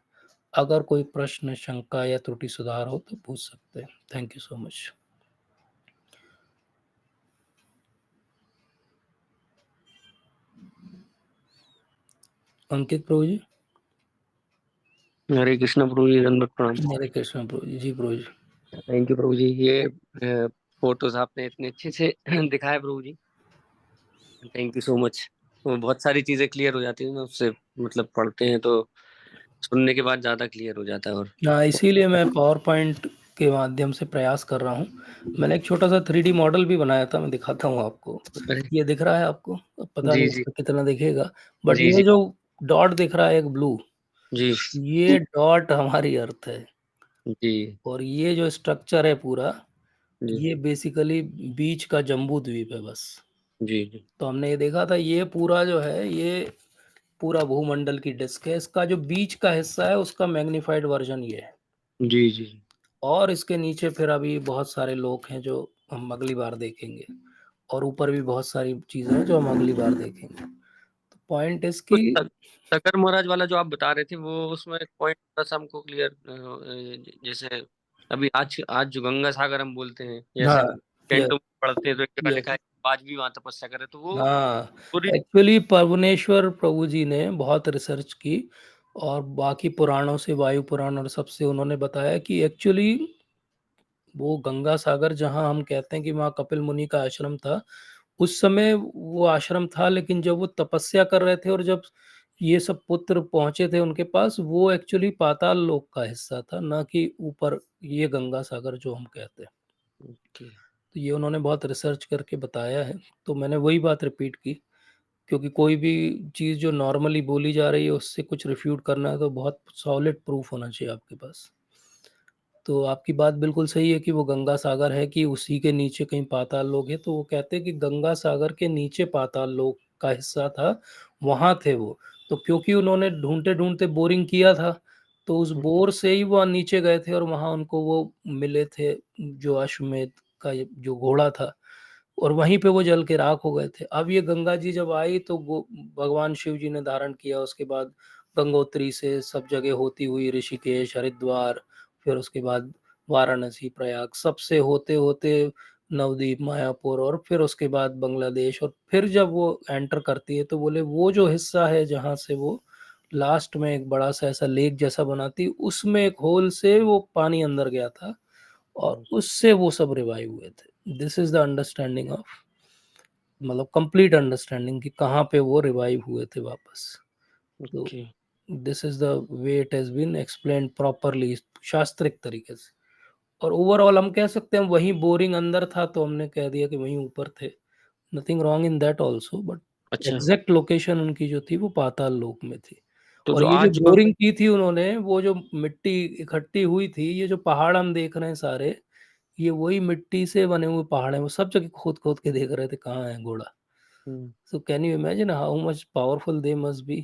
अगर कोई प्रश्न, शंका या त्रुटि सुधार हो तो पूछ सकते हैं। Thank you so much. Ankit Prabhu ji. Hare Krishna Prabhu ji, दंडवत प्रणाम। हरे कृष्ण प्रभु जी। जी प्रभु जी। Thank you Prabhu ji. ये फोटोज आपने इतने अच्छे से दिखाए Prabhu ji, thank you so much. बहुत सारी चीजें क्लियर हो जाती है ना उससे, मतलब पढ़ते हैं तो सुनने के बाद ज्यादा क्लियर हो जाता है। और हाँ, इसीलिए मैं पावर पॉइंट के माध्यम से प्रयास कर रहा हूँ। मैंने एक छोटा सा 3D मॉडल भी बनाया था, मैं दिखाता हूँ आपको। अरे ये दिख रहा है आपको? अब पता जी नहीं जी इसमें कितना दिखेगा, बट जी ये जी जो डॉट दिख रहा है एक ब्लू, जी ये डॉट हमारी अर्थ है। जी और ये जो स्ट्रक्चर है पूरा, जी ये बेसिकली बीच का जम्बू द्वीप है बस। जी जी तो हमने ये देखा था, ये पूरा जो है ये पूरा भूमंडल की डिस्क है। इसका जो बीच का हिस्सा है उसका मैग्नीफाइड वर्जन ये है। जी जी और इसके नीचे फिर अभी बहुत सारे लोग हैं जो हम अगली बार देखेंगे, और ऊपर भी बहुत सारी चीज़ें हैं जो हम अगली बार देखेंगे। तो पॉइंट तो इसकी, तकर महाराज वाला जो आप बता रहे थे वो, उसमें एक पॉइंट थोड़ा सा हमको क्लियर, जैसे अभी आज आज जो गंगा सागर हम बोलते हैं, जैसे हाँ, हम यस, टेंटो में पढ़ते हैं तो एक जगह लिखा यस, है आज भी वहां तपस्या करे, तो वो हाँ। पूरी। एक्चुअली पवनेश्वर प्रभु जी ने बहुत रिसर्च की, और बाकी पुराणों से, वायु पुराण और सबसे उन्होंने बताया कि एक्चुअली वो गंगा सागर जहाँ हम कहते हैं कि वहाँ कपिल मुनि का आश्रम था, उस समय वो आश्रम था, लेकिन जब वो तपस्या कर रहे थे और जब ये सब पुत्र पहुंचे थे उनके पास, वो एक्चुअली पाताल लोक का हिस्सा था, ना कि ऊपर ये गंगा सागर जो हम कहते हैं। ओके। तो ये उन्होंने बहुत रिसर्च करके बताया है। तो मैंने वही बात रिपीट की, क्योंकि कोई भी चीज़ जो नॉर्मली बोली जा रही है उससे कुछ रिफ्यूट करना है तो बहुत सॉलिड प्रूफ होना चाहिए आपके पास। तो आपकी बात बिल्कुल सही है कि वो गंगा सागर है कि उसी के नीचे कहीं पाताल लोक है। तो वो कहते हैं कि गंगा सागर के नीचे पाताल लोक का हिस्सा था, वहाँ थे वो। तो क्योंकि उन्होंने ढूँढते-ढूँढते बोरिंग किया था, तो उस बोर से ही वो नीचे गए थे और वहाँ उनको वो मिले थे, जो अश्वमेध का ये जो घोड़ा था, और वहीं पे वो जल के राख हो गए थे। अब ये गंगा जी जब आई तो गो भगवान शिव जी ने धारण किया, उसके बाद गंगोत्री से सब जगह होती हुई ऋषिकेश, हरिद्वार, फिर उसके बाद वाराणसी, प्रयाग, सबसे होते-होते नवद्वीप, मायापुर और फिर उसके बाद बांग्लादेश, और फिर जब वो एंटर करती है तो बोले वो जो हिस्सा है जहाँ से वो लास्ट में एक बड़ा सा ऐसा लेक जैसा बनाती, उसमें एक होल से वो पानी अंदर गया था और उससे वो सब रिवाइव हुए थे। This is the understanding of, मतलब कंप्लीट अंडरस्टैंडिंग कि कहाँ पे वो रिवाइव हुए थे वापस। तो okay. This is the way it has been explained properly, शास्त्रिक तरीके से। और ओवरऑल हम कह सकते हैं वहीं बोरिंग अंदर था तो हमने कह दिया कि वहीं ऊपर थे। Nothing wrong in that also, but अच्छा, एग्जैक्ट लोकेशन उनकी जो थी वो पाताल लोक में थी। तो और जो ये जो आज बोरिंग की थी उन्होंने, वो जो मिट्टी इकट्ठी हुई थी, ये जो पहाड़ हम देख रहे हैं सारे, ये वही मिट्टी से बने हुए पहाड़ हैं। वो सब जगह खोद खोद के देख रहे थे कहाँ है घोड़ा। हुँ, so can you imagine how much powerful they must be,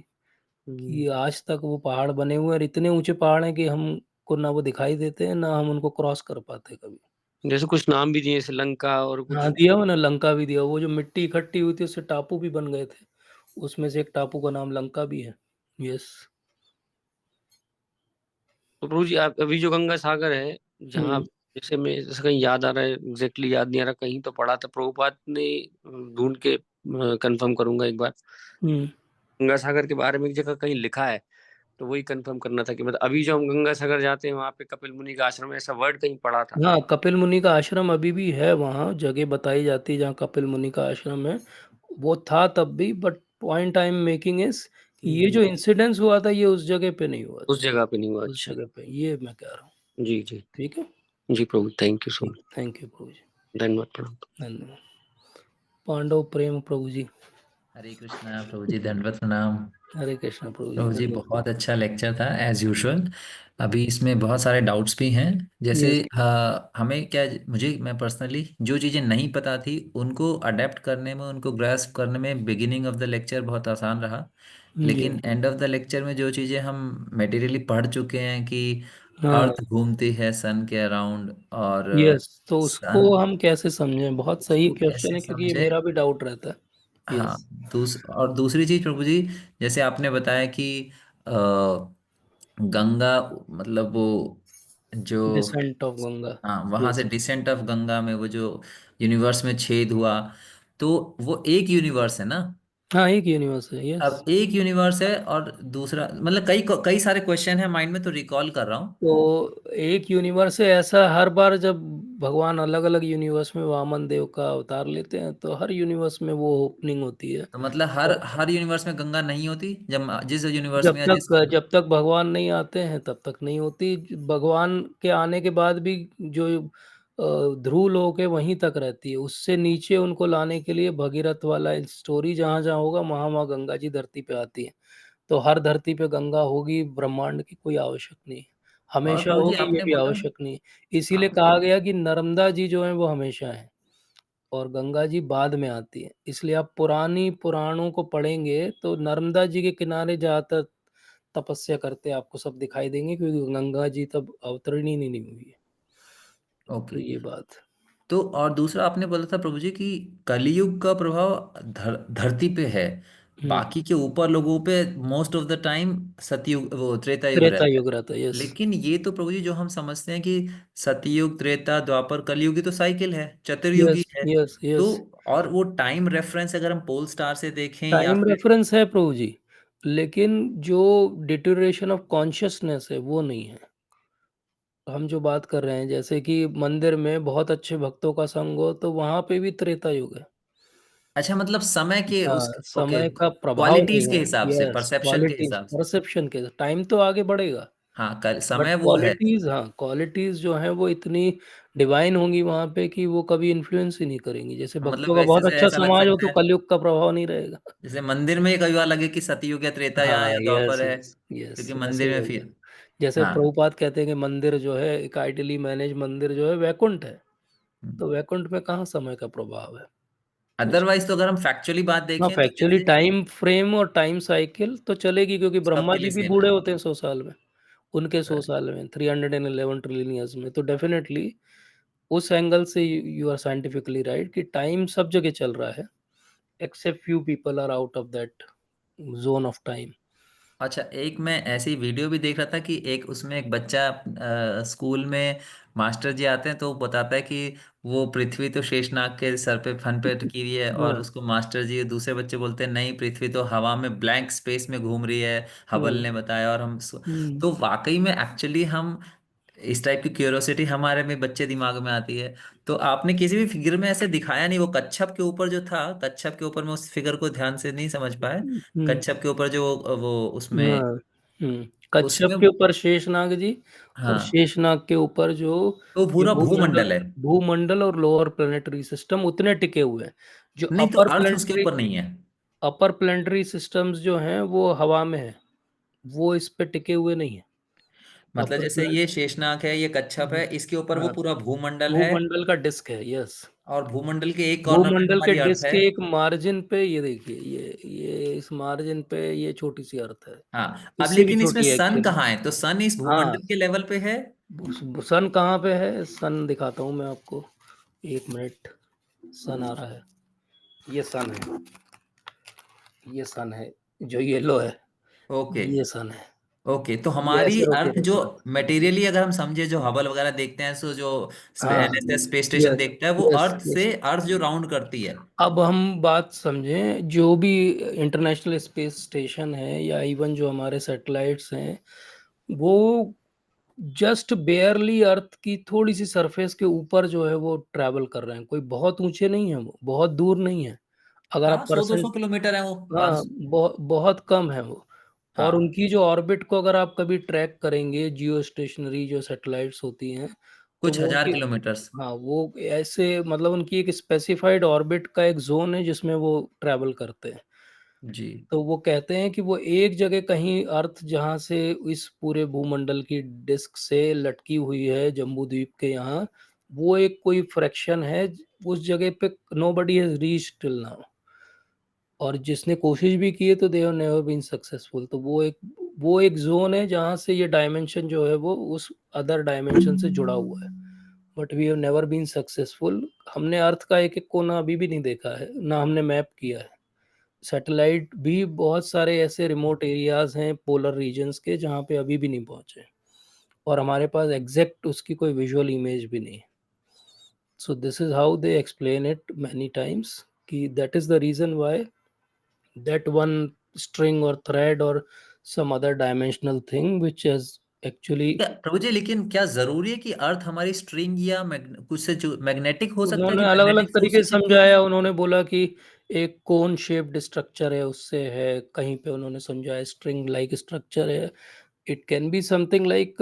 हुँ। कि आज तक वो पहाड़ बने हुए हैं और इतने ऊंचे पहाड़ हैं कि हमको ना वो दिखाई देते हैं ना हम उनको क्रॉस कर पाते कभी। जैसे कुछ नाम भी दिए श्रीलंका और हाँ, कुछ। दिया मैंने, लंका भी दिया। वो जो मिट्टी इकट्ठी हुई थी उससे टापू भी बन गए थे। उसमें से एक टापू का नाम लंका भी है। यस। तो प्रभु जी आप अभी जो गंगा सागर है, जहाँ हुँ, जैसे मैं जैसे कहीं याद आ रहा है, एग्ज़ैक्टली याद नहीं आ रहा, कहीं तो पढ़ा था प्रभुपाद ने, ढूँढ के कन्फर्म करूँगा एक बार। हुँ। गंगा सागर के बारे में एक जगह कहीं लिखा है, तो वही कन्फर्म करना था कि मतलब अभी जो हम गंगा सागर जाते हैं वहाँ पे कपिल मुनि का आश्रम है, ऐसा वर्ड कहीं पढ़ा था। हाँ, कपिल मुनि का आश्रम अभी भी है वहाँ, जगह बताई जाती है जहाँ कपिल मुनि का आश्रम है। वो था तब भी, but point I am making is कि हुँ, ये हुँ। जो इंसिडेंस हुआ था ये उस जगह पे नहीं हुआ उस था। जगह पे नहीं हुआ, उस अच्छा। जगह पे, ये मैं कह रहा हूँ। जी, जी। ठीक है? जी प्रभु, थैंक यू सो ठीक मच। है, थैंक यू प्रभु जी। धन्यवाद प्रभु। धन्यवाद। पांडव प्रेम प्रभु जी। हरे कृष्णा प्रभु जी, दंडवत प्रणाम। हरे कृष्ण प्रभु जी, प्रभु जी धन्यवाद। बहुत अच्छा लेक्चर था एज यूजुअल। अभी इसमें बहुत सारे डाउट्स भी हैं। जैसे यस। हमें क्या, मुझे मैं पर्सनली जो चीज़ें नहीं पता थी उनको अडेप्ट करने में, उनको ग्रास्प करने में बिगिनिंग ऑफ द लेक्चर बहुत आसान रहा। जी। लेकिन एंड ऑफ द लेक्चर में जो चीज़ें हम मटेरियली पढ़ चुके हैं कि हाँ। अर्थ घूमती है सन के अराउंड, और यस, तो उसको सन, हम कैसे समझें? बहुत सही उसको क्वेश्चन कैसे है क्योंकि ये समझे। मेरा भी डाउट रहता है। हाँ, यस। और दूसरी चीज प्रभु जी, जैसे आपने बताया कि अ, गंगा, मतलब वो जो, डिसेंट ऑफ गंगा। हाँ, वहां से यस। डिसेंट ऑफ गंगा में वो जो यूनिवर्स में छेद हुआ, तो वो एक यूनिवर्स है ना। हाँ, एक यूनिवर्स है। यस। अब एक यूनिवर्स है और दूसरा, मतलब कई कई सारे क्वेश्चन है माइंड में, तो रिकॉल कर रहा हूँ। तो एक यूनिवर्स है ऐसा, हर बार जब भगवान अलग-अलग यूनिवर्स में वामन देव का अवतार लेते हैं तो हर यूनिवर्स में वो ओपनिंग होती है। तो मतलब हर और हर यूनिवर्स में गंगा नहीं होती, जब जिस यूनिवर्स जब में या जिस, तक जब तक भगवान नहीं आते हैं तब तक नहीं होती। भगवान के आने के बाद भी जो ध्रुव लोक है वहीं तक रहती है। उससे नीचे उनको लाने के लिए भगीरथ वाला स्टोरी जहाँ-जहाँ होगा वहाँ-वहाँ गंगा जी धरती पे आती है। तो हर धरती पे गंगा होगी, ब्रह्मांड की कोई आवश्यक नहीं है। और हमेशा प्रभु जी होगी ये आपने भी बोला, आवश्यक नहीं है। इसीलिए आप, कहा गया कि नर्मदा जी जो हैं वो हमेशा हैं और गंगा जी बाद में आती है। इसलिए आप पुरानी पुराणों को पढ़ेंगे तो नर्मदा जी के किनारे ज़्यादातर तपस्या करते आपको सब दिखाई देंगे क्योंकि गंगा जी तब अवतरण ही नहीं हुई है। तो ओके। ये बात। तो और दूसरा आपने बोला था प्रभु जी कि कलयुग का प्रभाव धरती पे है, हुँ, बाकी के ऊपर लोगों पे मोस्ट ऑफ द टाइम सतयुग, वो त्रेता युग त्रेता रहता है। युग रहता है। यस, लेकिन ये तो प्रभु जी जो हम समझते हैं कि सतयुग, त्रेता, द्वापर, कलयुगी तो साइकिल है, यस, चतुर्युगी है। यस, तो यस। और वो टाइम रेफरेंस अगर हम पोल स्टार से देखें या टाइम फिर, रेफरेंस है प्रभु जी, लेकिन जो डिटेरियोरेशन ऑफ कॉन्शसनेस है वो नहीं है। हम जो बात कर रहे हैं जैसे कि मंदिर में बहुत अच्छे भक्तों का संग हो तो वहाँ पे भी त्रेता युग है। अच्छा, मतलब समय के उस, हाँ, ओके, समय का प्रभाव क्वालिटीज नहीं के है। हिसाब से, यस, परसेप्शन के क्वालिटीज़, हिसाब से। परसेप्शन के टाइम तो आगे बढ़ेगा, हाँ, कल बट समय वो है। क्वालिटीज़, हाँ, क्वालिटीज़ जो हैं वो इतनी डिवाइन होंगी वहाँ पे कि वो कभी इन्फ्लुएंस ही नहीं करेंगी। जैसे मतलब भक्तों का वैसे बहुत से अच्छा ऐसा लग समाज हो सकता तो है, कलयुग का प्रभाव नहीं रहेगा। जैसे मंदिर में कई बार लगे कि सतयुग या त्रेता यहाँ हाँ, या यस, द्वापर है, यस, यस, क्योंकि वैसे मंदिर ही में होगा। फिर, जैसे हाँ। प्रभुपाद कहते हैं कि मंदिर जो है एक आइडियली मैनेज मंदिर जो है वैकुंठ है, तो वैकुंठ में कहाँ समय का प्रभाव है? उस अदरवाइज तो अगर हम फैक्चुअली बात हाँ, देखें तो फैक्चुअली जैसे टाइम फ्रेम और टाइम साइकिल तो चलेगी क्योंकि ब्रह्मा सबके लिए जी भी सेम है। बूढ़े होते हैं 100 साल में। उनके 100 Correct. साल में 311 ट्रिलियन ईयर्स में, तो डेफिनिटली उस एंगल से यू आर साइंटिफिकली राइट कि टाइम सब जगह चल रहा है, except few people are out of that zone of time. अच्छा, एक मैं ऐसी वीडियो भी देख रहा था कि एक उसमें एक बच्चा स्कूल में मास्टर जी आते हैं तो वो बताता है कि वो पृथ्वी तो शेषनाग के सर पे फन पे टिकी हुई है, और हाँ। उसको मास्टर जी दूसरे बच्चे बोलते हैं नहीं, पृथ्वी तो हवा में ब्लैंक स्पेस में घूम रही है, हबल हम्म। ने बताया। और हम्म। तो वाकई में एक्चुअली हम इस टाइप की क्यूरियोसिटी हमारे में बच्चे दिमाग में आती है। तो आपने किसी भी फिगर में ऐसे दिखाया नहीं, वो कच्छप के ऊपर जो था, कच्छप के ऊपर मैं उस फिगर को ध्यान से नहीं समझ पाया। हम्म। कच्छप के ऊपर जो वो उसमें हाँ। कच्छप उसमें के ऊपर शेषनाग जी, और हाँ, शेषनाग के ऊपर जो तो ये पूरा भूमंडल है। भूमंडल और लोअर प्लेनेटरी सिस्टम उतने टिके हुए हैं। जो नहीं तो अर्थ उसके ऊपर नहीं है। अपर प्लेनेटरी सिस्टम्स जो हैं वो हवा में है, वो इस पे टिके हुए नहीं है। मतलब अपर जैसे प्लेनेट ये शेषनाग है, ये कच्छप है, इसके ऊपर वो हाँ, पूरा भूमंडल है, भूमंडल का डिस्क है, यस। और भूमंडल के एक कॉर्नर पे भूमंडल के हमारी अर्थ डिस्क है। के एक मार्जिन पे ये देखिए, ये इस मार्जिन पे ये छोटी सी अर्थ है, हाँ, अब इससे भी लेकिन इसमें छोटी है सन एक्चुअली। कहाँ है? तो सन इस हाँ, भूमंडल के लेवल पे है। सन कहाँ पे है? सन दिखाता हूँ मैं आपको, एक मिनट। सन आ रहा है, ये सन है, ये सन है, जो येलो है, ओके। ये सन है। ओके, तो ये हमारी ऐसे अर्थ रोटेट जो कर रहा है। मटेरियली अगर हम समझे, जो हबल वगैरह देखते हैं, सो जो हाँ, एनएसएस स्पेस स्टेशन यस, देखता है, वो यस, अर्थ यस। से, अर्थ जो राउंड करती है। अब हम बात समझें, जो भी इंटरनेशनल स्पेस स्टेशन है या इवन जो हमारे सैटेलाइट्स हैं, वो जस्ट बेयरली अर्थ की थोड़ी सी सरफेस के ऊपर जो है वो ट्रैवल कर रहे हैं। कोई बहुत ऊंचे नहीं है, वो बहुत दूर नहीं है। अगर हाँ, आप 100-200 किलोमीटर है वो, हाँ, 500। बहुत कम है वो। और हाँ, उनकी जो ऑर्बिट को अगर आप कभी ट्रैक करेंगे, जियो स्टेशनरी जो सैटेलाइट्स होती हैं, तो कुछ वो हजार उनकी, किलोमीटर। हाँ, वो ऐसे मतलब उनकी एक स्पेसिफाइड ऑर्बिट का एक जोन है जिसमें वो ट्रैवल करते हैं। जी। तो वो कहते हैं कि वो एक जगह कहीं अर्थ जहाँ से इस पूरे भूमंडल की डिस्क से लटकी हुई है, जम्बू द्वीप के यहाँ, वो एक कोई फ्रैक्शन है, उस जगह पे nobody has reached till now. और जिसने कोशिश भी की है तो they have never been successful. तो वो एक जोन है जहाँ से ये डायमेंशन जो है वो उस अदर डायमेंशन से जुड़ा हुआ है, but we have never been successful. हमने अर्थ का एक एक कोना अभी भी नहीं देखा है, ना हमने मैप किया है। सैटेलाइट भी बहुत सारे ऐसे रिमोट एरियाज हैं पोलर रीजन्स के जहाँ पे अभी भी नहीं पहुंचे, और हमारे पास एग्जैक्ट उसकी कोई विजुअल इमेज भी नहीं है। So this is how they explain it many times, कि that is the reason why that one string or thread or some other dimensional thing which is actually, क्या प्रभु जी, लेकिन क्या जरूरी है कि अर्थ हमारी स्ट्रिंग या कुछ से जो मैग्नेटिक हो सकता है, उन्होंने कि अलग अलग मैग्नेटिक फोर्स तरीके से से चिपकी हुई समझाया। है? उन्होंने बोला कि एक कोन शेप्ड स्ट्रक्चर है, उससे है। कहीं पे उन्होंने समझाया स्ट्रिंग लाइक स्ट्रक्चर है। It can be something like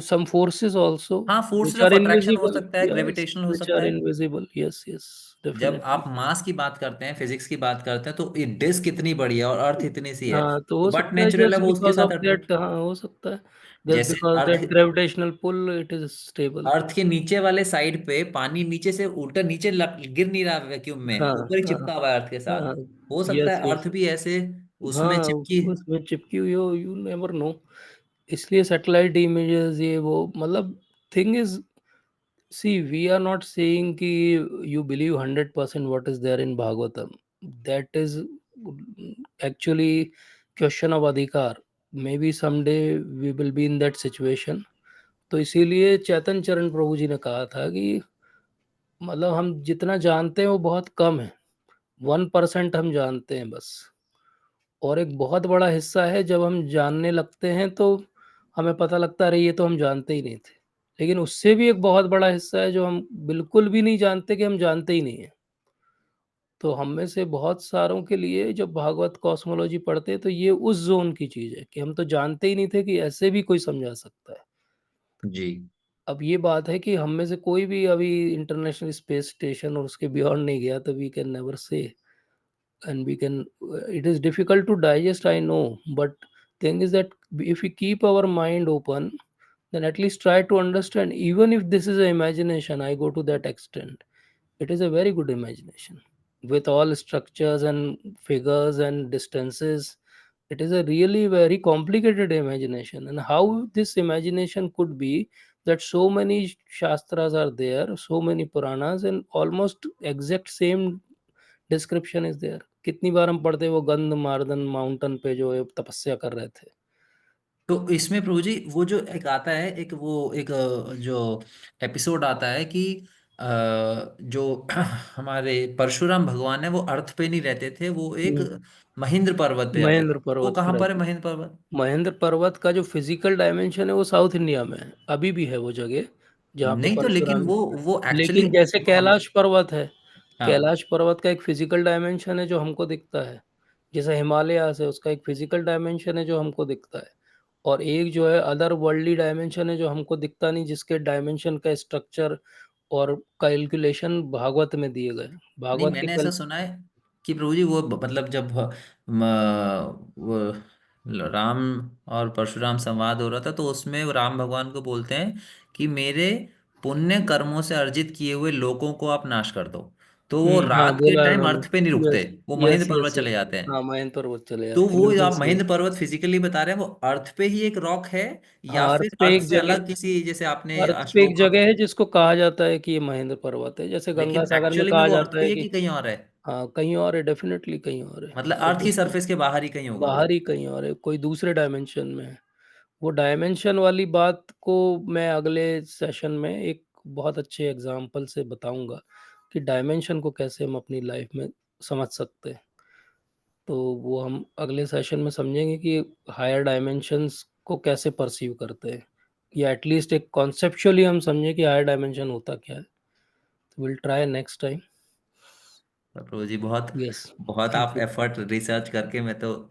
some forces also हाँ, forces which of are attraction हो invisible. सकता है, Yes, ग्रेविटेशनल हो which सकता are है। invisible. Yes, yes, जब definitely. आप मास की बात करते हैं, फिजिक्स की बात करते हैं, तो ये डिस्क इतनी बड़ी है और अर्थ इतनी सी है, हाँ, तो तो हो बट सकता है नेचुरल है जस्ट वो उसके बिकॉज साथ ऑफ अट्रैक्ट। दैट, हाँ, हो सकता है जस्ट जैसे because earth, that gravitational pull it is stable. Earth के नीचे वाले साइड पे पानी नीचे से उल्टा नीचे गिर नहीं रहा वैक्यूम में, हाँ, ऊपर ही हाँ, चिपका हुआ है अर्थ के साथ। हाँ, हो सकता यस, है यस। अर्थ भी ऐसे उसमें हाँ, चिपकी। उसमें चिपकी हुई हो, यू नेवर नो। इसलिए सैटेलाइट इमेजेस ये वो मतलब, thing is, see we are not saying कि you believe 100% what is there in Bhagavatam. That is actually question of अधिकार। May be someday we will be in that situation. तो इसीलिए चैतन्य चरण प्रभु जी ने कहा था कि मतलब हम जितना जानते हैं वो बहुत कम है, 1% हम जानते हैं बस। और एक बहुत बड़ा हिस्सा है, जब हम जानने लगते हैं तो हमें पता लगता है अरे ये तो हम जानते ही नहीं थे। लेकिन उससे भी एक बहुत बड़ा हिस्सा है जो हम बिल्कुल भी नहीं जानते कि हम जानते ही नहीं है। तो हम में से बहुत सारों के लिए जब भागवत कॉस्मोलॉजी पढ़ते हैं तो ये उस जोन की चीज़ है कि हम तो जानते ही नहीं थे कि ऐसे भी कोई समझा सकता है। जी। अब ये बात है कि हम में से कोई भी अभी इंटरनेशनल स्पेस स्टेशन और उसके बियॉन्ड नहीं गया, तो we can never say, and we can, it is difficult to digest, I know, but thing is that if we keep our mind open, then at least try to understand, even if this is an imagination, I go to that extent, it is a very good imagination with all structures and figures and distances. It is a really very complicated imagination, and how this imagination could be that so many shastras are there, so many puranas, and almost exact same description is there. कितनी बार हम पढ़ते हैं वो गंध मार्दन mountain पे जो है तपस्या कर रहे थे। तो इसमें प्रभु जी वो जो एक आता है, एक वो एक जो एपिसोड आता है कि जो हमारे परशुराम भगवान है वो अर्थ पे नहीं रहते थे, वो एक महेंद्र पर्वत पे रहते थे। महेंद्र वो पर्वत कहाँ पर पर है रहते थे। महेंद्र पर्वत? महेंद्र पर्वत का जो फिजिकल डायमेंशन है वो साउथ इंडिया में है, अभी भी है वो जगह जहाँ पे नहीं तो लेकिन परशुराम। वो एक्चुअली लेकिन जैसे हम। कैलाश पर्वत है, हाँ। कैलाश पर्वत का एक फिजिकल डायमेंशन है जो हमको दिखता है, जैसे हिमालय से उसका एक फिजिकल डायमेंशन है जो हमको दिखता है, और एक जो है अदर वर्ल्डली डायमेंशन है जो हमको दिखता नहीं, जिसके डायमेंशन का स्ट्रक्चर और कैलकुलेशन भागवत में दिए गए। नहीं, भागवत के मैंने कल। ऐसा सुना है कि प्रभु जी वो मतलब जब वो राम और परशुराम संवाद हो रहा था तो उसमें वो राम भगवान को बोलते हैं कि मेरे पुण्य कर्मों से अर्जित किए हुए लोगों को आप नाश कर दो। तो वो हाँ रात के बोला है टाइम उन्होंने। अर्थ पे नहीं रुकते, यस वो यस महेंद्र पर्वत यस चले यस। जाते हैं। हाँ महेंद्र पर्वत चले तो जाते हैं, वो बिल्कुल आप सही। महेंद्र पर्वत फिजिकली बता रहे हैं, वो अर्थ पे ही एक रॉक है या हाँ, अर्थ फिर पे अर्थ एक से जगह, अलग किसी, जैसे आपने अर्थ पे एक अशोक। जगह है जिसको कहा जाता है कि ये महेंद्र पर्वत है, जैसे गंगा लेकिन सागर में एक्चुअली में कहा वो अर्थ जाता पे है ही है कि। कि कहीं और है? हाँ कहीं और है, डेफिनेटली कहीं और है। मतलब अर्थ की ऑब्वियसली सरफेस के बाहर ही कहीं होगा वो। बाहर ही कहीं और है, कोई दूसरे डायमेंशन में है। वो डायमेंशन वाली बात को मैं अगले सेशन में एक बहुत अच्छे एग्जाम्पल से बताऊंगा कि डायमेंशन को कैसे हम अपनी लाइफ में समझ सकते हैं। तो वो हम अगले सेशन में समझेंगे कि हायर डायमेंशंस को कैसे परसीव करते हैं, या एटलीस्ट एक कॉन्सेप्चुअली हम समझें कि हायर डायमेंशन होता क्या है। तो विल ट्राई नेक्स्ट टाइम। प्रभु जी बहुत यस। बहुत थैंक आप यू। एफर्ट रिसर्च करके, मैं तो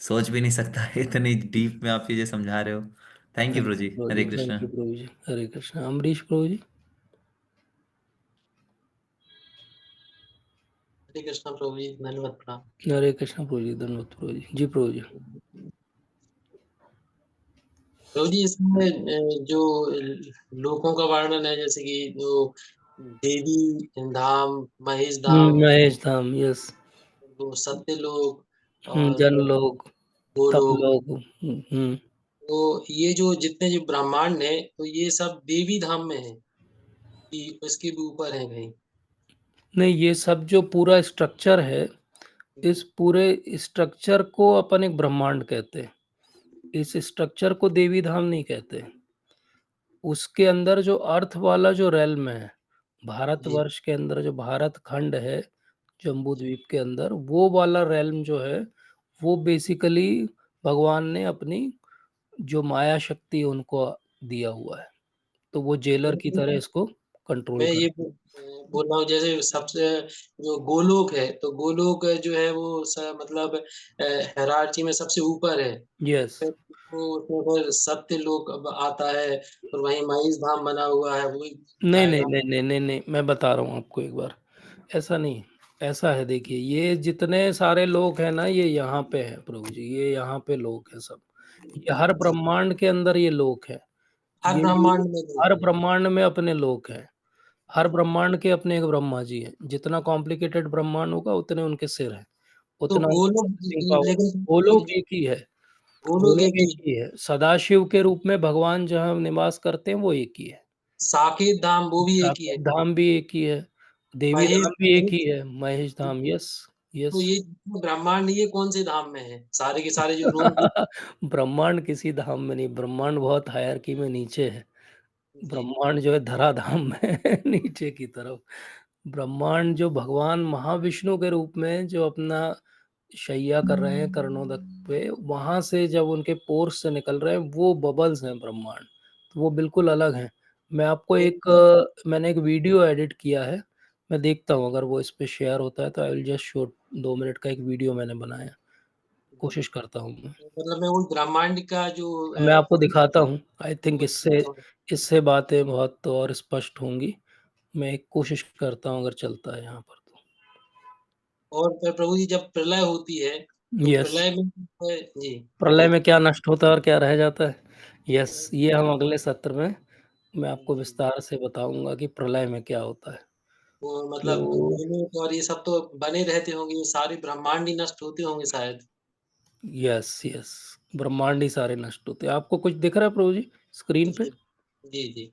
सोच भी नहीं सकता इतनी डीप में आप चीजें समझा रहे हो। Thank you thank Prabhu you ji, Prabhu Hare ji, Krishna. Thank you Prabhu ji, Hare Krishna. Amrish Prabhu ji. Hare Krishna Prabhu ji, धन्यवाद प्रणाम। हरे कृष्णा प्रभु जी, धन्यवाद प्रभु जी। जी प्रभु जी। प्रभु जी इसमें जो लोकों का वर्णन है, जैसे कि जो देवी धाम, महेश धाम, महेश धाम, यस। तो सत्य लोक और जन लोग, तप गोलोक, लोग। तो ये जो जितने जो ब्रह्मांड है, तो ये सब देवी धाम में है कि उसके भी ऊपर है कहीं? नहीं, ये सब जो पूरा स्ट्रक्चर है, इस पूरे स्ट्रक्चर को अपन एक ब्रह्मांड कहते हैं। इस स्ट्रक्चर को देवी धाम नहीं कहते। उसके अंदर जो अर्थ वाला जो रेल्म है, जी भारतवर्ष के अंदर जो भारत खंड है, जम्बू द्वीप के अंदर वो वाला रेल्म जो है, वो बेसिकली भगवान ने अपनी जो माया शक्ति उनको दिया हुआ है, तो वो जेलर की तरह इसको कंट्रोल मैं ये करते हैं। बोल रहा हूँ, जैसे सबसे जो गोलोक है, तो गोलोक जो है वो मतलब हायरार्की में सबसे ऊपर है। यस। फिर वो उसमें फिर सत्य लोक अब आता है, और वहीं महेश धाम बना हुआ है, वो नहीं नहीं आएगा। नहीं नहीं नहीं नहीं, मैं बता रहा हूँ आपको एक बार। ऐसा नहीं, ऐसा है, देखिए ये जितने सारे लोग हैं ना, ये यहाँ पे है प्रभु जी, ये यहाँ पे लोग हैं सब। ये हर जी, ब्रह्मांड के अंदर ये लोग हैं। हर ये ब्रह्मांड में हर लोग हैं। ब्रह्मांड में अपने लोग हैं। हर ब्रह्मांड के अपने एक ब्रह्मा जी हैं। जितना कॉम्प्लिकेटेड ब्रह्मांड होगा उतने उनके सिर हैं, तो उतना उनकी गोलोक, प्रोसेसिंग पावर। लेकिन वो लोग जो एक ही है। वो गोलोक लोग एक ही एक ही है। सदाशिव के रूप में भगवान जहाँ निवास करते हैं वो एक ही है। साकेत धाम, वो भी एक ही है। साकेत धाम भी एक ही है। देवी महेश, धाम भी एक ही है। महेश धाम, यस तो यस। ये जितने ब्रह्मांड, ये कौन से धाम में है? सारे के सारे जो लोग ब्रह्मांड किसी धाम में नहीं, ब्रह्मांड बहुत हायरकी में नीचे है। जी ब्रह्मांड जो है धराधाम में है, नीचे की तरफ। ब्रह्मांड जो भगवान महाविष्णु के रूप में जो अपना शैया कर रहे हैं कर्णोदक पे, वहां से जब उनके पोर्स से निकल रहे हैं वो बबल्स हैं ब्रह्मांड, तो वो बिल्कुल अलग हैं। मैं आपको तो एक मैंने एक वीडियो एडिट किया है, मैं देखता हूँ अगर वो इस पे शेयर होता है तो I will just show. 2 minute का एक वीडियो मैंने बनाया, कोशिश करता हूँ मैं। मतलब मैं उस ब्रह्मांड का जो मैं आपको दिखाता हूँ। आई थिंक वो इससे दिखाता हूँ। इससे बातें बहुत और स्पष्ट होंगी। मैं एक कोशिश करता हूँ अगर चलता है यहाँ पर तो। और फिर प्रभु जी जब प्रलय होती है, तो यस। प्रलय में जी प्रलय में क्या बोलिए। नष्ट होता है और क्या रह जाता है? यस, ये हम अगले सत्र में मैं आपको जी, विस्तार से बताऊंगा कि प्रलय में क्या होता है। वो मतलब तो गोलोक और ये सब तो बने रहते होंगे, ये सारे ब्रह्मांड ही नष्ट होते होंगे शायद। यस यस, ब्रह्मांड ही सारे नष्ट होते हैं। आपको कुछ दिख रहा है प्रभु जी स्क्रीन पे? जी जी जी।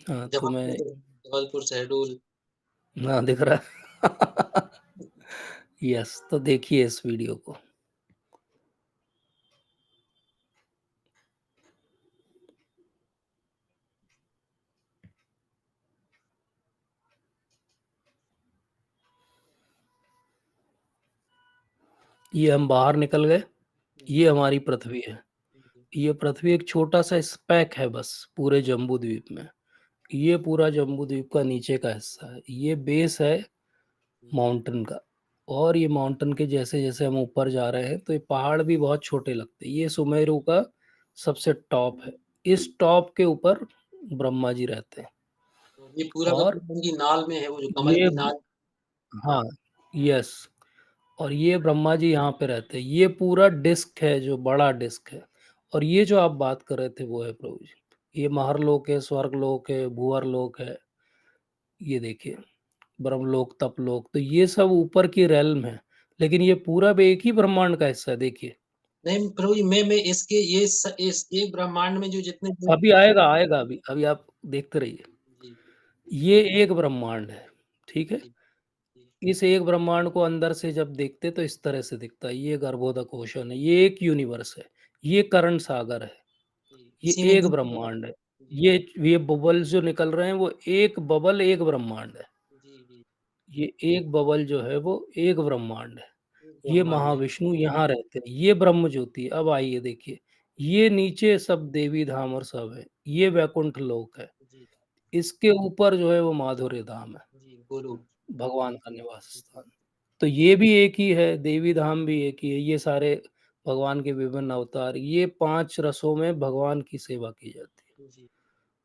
हाँ तो मैं, जबलपुर, जबलपुर शहडोल। हाँ दिख रहा है। यस, तो देखिए इस वीडियो को। ये हम बाहर निकल गए, ये हमारी पृथ्वी है। ये पृथ्वी एक छोटा-सा स्पेक है बस पूरे जम्बू द्वीप में। ये पूरा जम्बू द्वीप का नीचे का हिस्सा है। ये बेस है माउंटेन का, और ये माउंटेन के जैसे-जैसे हम ऊपर जा रहे हैं तो ये पहाड़ भी बहुत छोटे लगते हैं। ये सुमेरु का सबसे टॉप है। इस टॉप के ऊपर ब्रह्मा जी रहते हैं। ये पूरा का और पूरा उनकी नाल में है, वो जो कमल ये की नाल। हाँ, यस, और ये ब्रह्मा जी यहाँ पे रहते हैं। ये पूरा डिस्क है, जो बड़ा डिस्क है, और ये जो आप बात कर रहे थे वो है प्रभु जी। ये महरलोक है, स्वर्गलोक है, भूअरलोक है। ये देखिए ब्रह्मलोक, तपलोक, तो ये सब ऊपर की रेल्म है, लेकिन ये पूरा भी एक ही ब्रह्मांड का हिस्सा है। देखिए नहीं प्रभु जी, मैं इसके इस एक ब्रह्मांड में जो जितने जो अभी आएगा आएगा, अभी आप देखते रहिए। जी, ये एक ब्रह्मांड है, ठीक है। जी, जी, इस एक ब्रह्मांड को अंदर से जब देखते तो इस तरह से दिखता है। ये गर्भोदक ओशन है, ये एक यूनिवर्स है, ये करण सागर है, जी, ये इसी में एक जी, ब्रह्मांड है। जी, ये बबल्स जो निकल रहे हैं वो एक बबल एक ब्रह्मांड है। जी, जी, ये एक बबल जो है वो एक ब्रह्मांड है। एक ये ब्रह्मांड है। महाविष्णु यहाँ रहते हैं, ये ब्रह्म ज्योति। अब आइए देखिए, ये नीचे सब देवी धाम और सब है, ये वैकुंठ लोक है। जी, इसके ऊपर जो है वो माधुर्य धाम है, जी, बोलो। भगवान का निवास जी, स्थान। तो ये भी एक ही है, देवी धाम भी एक ही है। ये सारे भगवान के विभिन्न अवतार, ये 5 रसों में भगवान की सेवा की जाती है। जी,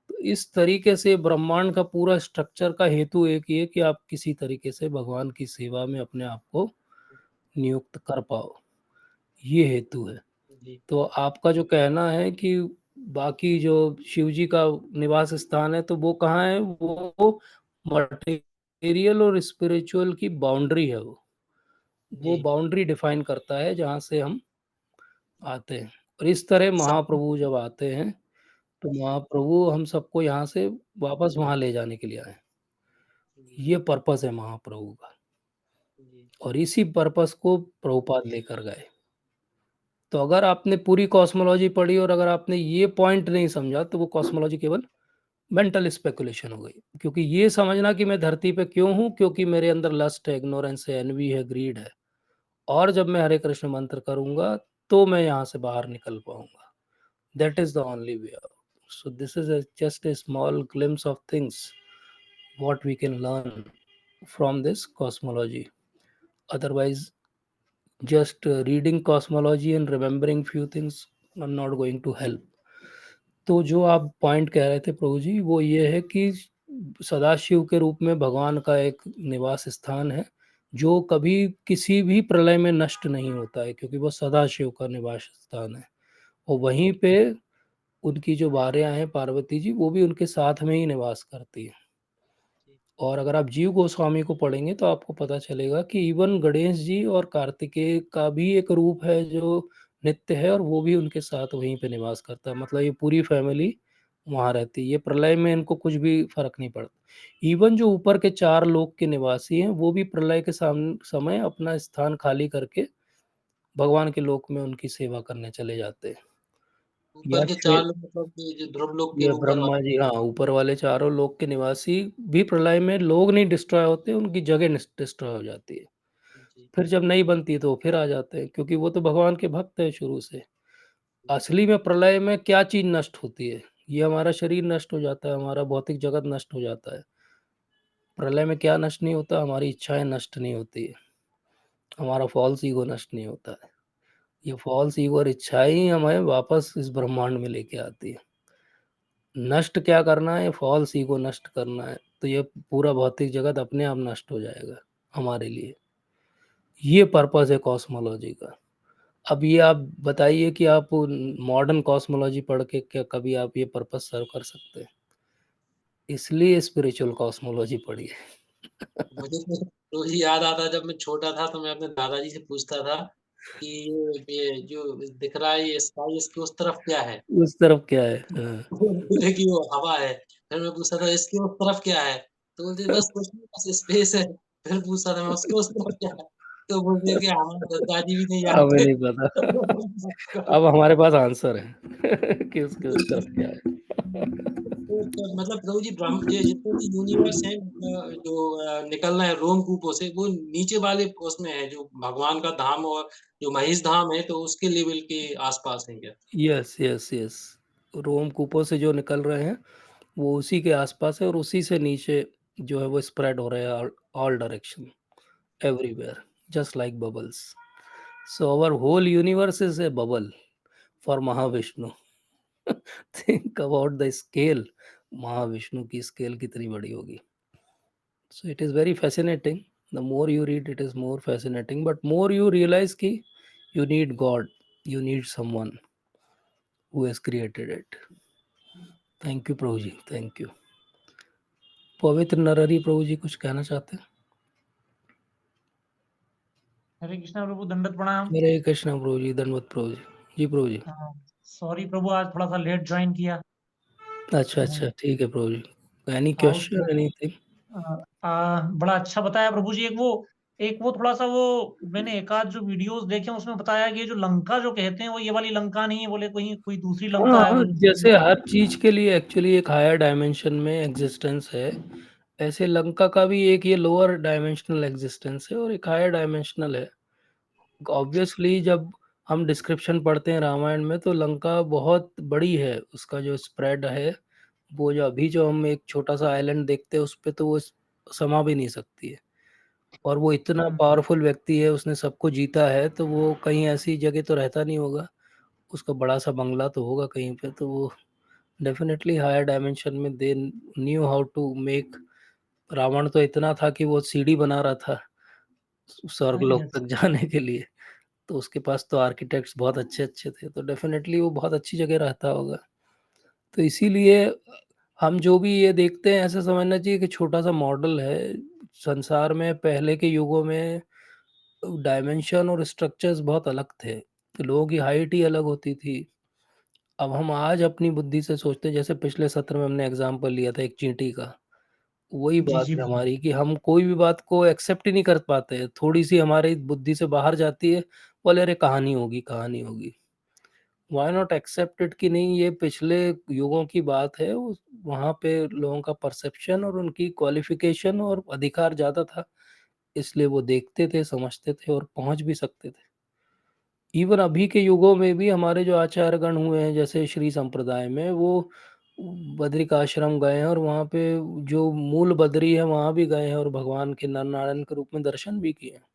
तो इस तरीके से ब्रह्मांड का पूरा स्ट्रक्चर का हेतु एक ही है कि आप किसी तरीके से भगवान की सेवा में अपने आप को नियुक्त कर पाओ, ये हेतु है। जी, तो आपका जो कहना है कि बाकी जो शिव जी का निवास स्थान है, तो वो कहाँ है? वो मटेरियल और स्पिरिचुअल की बाउंड्री है वो। वो जी। बाउंड्री डिफाइन करता है जहाँ से हम आते हैं। और इस तरह सब महाप्रभु जब आते हैं, तो महाप्रभु हम सबको यहाँ से वापस वहाँ ले जाने के लिए आए। जी, ये पर्पस है महाप्रभु का, जी, और इसी पर्पस को प्रभुपाद लेकर गए। तो अगर आपने पूरी कॉस्मोलॉजी पढ़ी और अगर आपने ये पॉइंट नहीं समझा, तो वो कॉस्मोलॉजी केवल मेंटल स्पेकुलेशन हो गई। क्योंकि ये समझना कि मैं धरती पे क्यों हूँ, क्योंकि मेरे अंदर लस्ट है, इग्नोरेंस है, एनवी है, ग्रीड है, और जब मैं हरे कृष्ण मंत्र करूंगा तो मैं यहाँ से बाहर निकल पाऊंगा। That is the only way out. So this is just a small glimpse of things what we can learn from this cosmology. Otherwise, just reading cosmology and remembering few things are not going to help. तो जो आप point कह रहे थे प्रभु जी, वो ये है कि सदाशिव के रूप में भगवान का एक निवास स्थान है, जो कभी किसी भी प्रलय में नष्ट नहीं होता है, क्योंकि वो सदाशिव का निवास स्थान है। और वहीं पे उनकी जो भार्या हैं पार्वती जी, वो भी उनके साथ में ही निवास करती है। और अगर आप जीव गोस्वामी को पढ़ेंगे तो आपको पता चलेगा कि इवन गणेश जी और कार्तिकेय का भी एक रूप है जो नित्य है, और वो भी उनके साथ वहीं पे निवास करता है। मतलब ये पूरी फैमिली वहाँ रहती है। ये प्रलय में इनको कुछ भी फर्क नहीं पड़ता। इवन जो ऊपर के 4 लोक के निवासी हैं, वो भी प्रलय के समय अपना स्थान खाली करके भगवान के लोक में उनकी सेवा करने चले जाते हैं। ऊपर या के श्वे 4 लोग मतलब कि जो ध्रुव लोक के ये ऊपर ब्रह्मा वाले। जी, हाँ, ऊपर वाले चारों लोक के निवासी भी प्रलय में लोग नहीं डिस्ट्रॉय होते, उनकी जगह डिस्ट्रॉय हो जाती है। जी, फिर जब नहीं बनती है तो वो फिर आ जाते हैं, क्योंकि वो तो भगवान के भक्त है शुरू से। असली में प्रलय में क्या चीज नष्ट होती है? ये हमारा शरीर नष्ट हो जाता है, हमारा भौतिक जगत नष्ट हो जाता है। प्रलय में क्या नष्ट नहीं होता? हमारी इच्छाएं नष्ट नहीं होती है, हमारा फॉल्स ईगो नष्ट नहीं होता है। ये फॉल्स ईगो और इच्छाएं ही हमें वापस इस ब्रह्मांड में लेके आती है। नष्ट क्या करना है? फॉल्स ईगो नष्ट करना है, तो ये पूरा भौतिक जगत अपने आप नष्ट हो जाएगा हमारे लिए। ये पर्पस है कॉस्मोलॉजी का। अब ये आप बताइए कि आप मॉडर्न कॉस्मोलॉजी पढ़ के क्या कभी आप ये पर्पस सर्व कर सकते हैं? इसलिए स्पिरिचुअल कॉस्मोलॉजी पढ़िए। मुझे तो ही याद आता, जब मैं छोटा था तो मैं अपने दादाजी से पूछता था कि ये जो दिख रहा है ये स्काई, इसके उस तरफ क्या है? उस तरफ क्या है? हाँ। वो बोले कि वो हवा है। फिर मैं पूछता था इसके उस तरफ क्या है? तो बोलते बस कुछ नहीं, बस स्पेस है। फिर पूछता था मैं उसको उस तरफ क्या है? तो बोलते कि हमारे दादाजी भी नहीं हमें जानते। नहीं पता। अब हमारे पास आंसर है कि उसके उस तरफ क्या है। तो मतलब प्रभु जी ये जितने भी यूनिवर्स हैं जो निकल रहे हैं रोमकूपों से, वो नीचे वाले उसमें है जो भगवान का धाम और जो महेश धाम है, तो उसके लेवल के आसपास है क्या? यस यस यस, रोमकूपों से जो निकल रहे हैं वो उसी के आसपास है और उसी से नीचे जो है वो स्प्रेड हो रहे हैं all direction, everywhere, just like bubbles. So our whole universe is a bubble for Mahavishnu. Think about the scale, Mahavishnu की स्केल कितनी बड़ी होगी। So it is very fascinating. The more you read, it is more fascinating. But more you realize कि you need God, you need someone who has created it. Thank you, Prabhu ji, thank you. पवित्र नरहरि प्रभु जी कुछ कहना चाहते हैं? हरे कृष्णा प्रभु, दंडवत प्रणाम। हरे कृष्णा प्रभु जी, धन्यवाद प्रभु जी। जी प्रभु जी। सॉरी प्रभु, आज थोड़ा सा लेट ज्वाइन किया। अच्छा अच्छा, ठीक है प्रभु जी। एनी हाँ, उस क्वेश्चन, एनीथिंग? बड़ा अच्छा बताया प्रभु जी। एक वो थोड़ा सा वो मैंने एक आध जो वीडियोस देखे उसमें बताया कि ये जो लंका जो कहते हैं वो ये वाली लंका नहीं है, बोले कोई कोई दूसरी लंका है हाँ, वो। जैसे हर चीज के लिए एक्चुअली एक हायर डायमेंशन में एग्जिस्टेंस है, ऐसे लंका का भी एक ये लोअर डायमेंशनल एग्जिस्टेंस है और एक हायर डायमेंशनल है। ऑब्वियसली जब हम डिस्क्रिप्शन पढ़ते हैं रामायण में तो लंका बहुत बड़ी है, उसका जो स्प्रेड है, वो जो अभी जो हम एक छोटा सा आइलैंड देखते हैं उस पे तो वो समा भी नहीं सकती है। और वो इतना पावरफुल व्यक्ति है, उसने सबको जीता है, तो वो कहीं ऐसी जगह तो रहता नहीं होगा, उसका बड़ा सा बंगला तो होगा कहीं पे। तो वो डेफिनेटली हायर डायमेंशन में they knew how to make. Ravan तो इतना था कि वो सीढ़ी बना रहा था स्वर्गलोक Yes. तक जाने के लिए, तो उसके पास तो आर्किटेक्ट्स बहुत अच्छे अच्छे थे, तो डेफिनेटली वो बहुत अच्छी जगह रहता होगा। तो इसीलिए हम जो भी ये देखते हैं ऐसा समझना चाहिए कि छोटा सा मॉडल है। संसार में पहले के युगों में डायमेंशन और स्ट्रक्चर्स बहुत अलग थे, तो लोगों की हाइट ही अलग होती थी। अब हम आज अपनी बुद्धि से सोचते हैं, जैसे पिछले सत्र में हमने एग्जाम्पल लिया था एक चींटी का, वही जी बात जी है प्रभु। हमारी कि हम कोई भी बात को एक्सेप्ट ही नहीं कर पाते हैं, थोड़ी सी हमारी बुद्धि से बाहर जाती है, बोले अरे कहानी होगी कहानी होगी। व्हाई नॉट एक्सेप्ट इट कि नहीं, ये पिछले युगों की बात है, वहाँ पे लोगों का परसेप्शन और उनकी क्वालिफिकेशन और अधिकार ज़्यादा था, इसलिए वो देखते थे, समझते थे और पहुँच भी सकते थे। इवन अभी के युगों में भी हमारे जो आचार्यगण हुए हैं, जैसे श्री संप्रदाय में, वो बद्रिकाश्रम गए हैं और वहाँ पे जो मूल बद्री है वहाँ भी गए हैं और भगवान के नर नारायण के रूप में दर्शन भी किए हैं।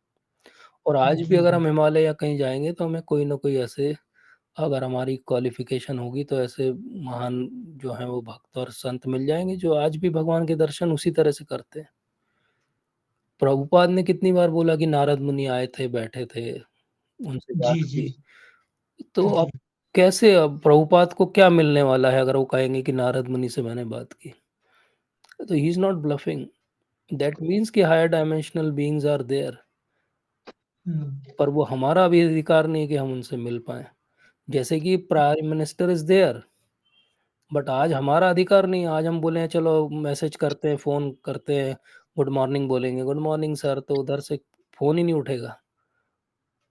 और आज भी जी अगर हम हिमालय या कहीं जाएंगे तो हमें कोई ना कोई ऐसे, अगर हमारी क्वालिफिकेशन होगी तो ऐसे महान जो हैं वो भक्त और संत मिल जाएंगे जो आज भी भगवान के दर्शन उसी तरह से करते हैं। प्रभुपाद ने कितनी बार बोला कि नारद मुनि आए थे, बैठे थे, उनसे बात जी जी की। तो जी अब कैसे, अब प्रभुपाद को क्या मिलने वाला है अगर वो कहेंगे कि नारद मुनि से मैंने बात की? तो he is not bluffing, that means कि higher dimensional beings are there, पर वो हमारा भी अधिकार नहीं कि हम उनसे मिल पाए। जैसे कि prime minister is there, but आज हमारा अधिकार नहीं। आज हम बोले चलो मैसेज करते हैं, फ़ोन करते हैं, गुड मॉर्निंग बोलेंगे, गुड मॉर्निंग सर, तो उधर से फ़ोन ही नहीं उठेगा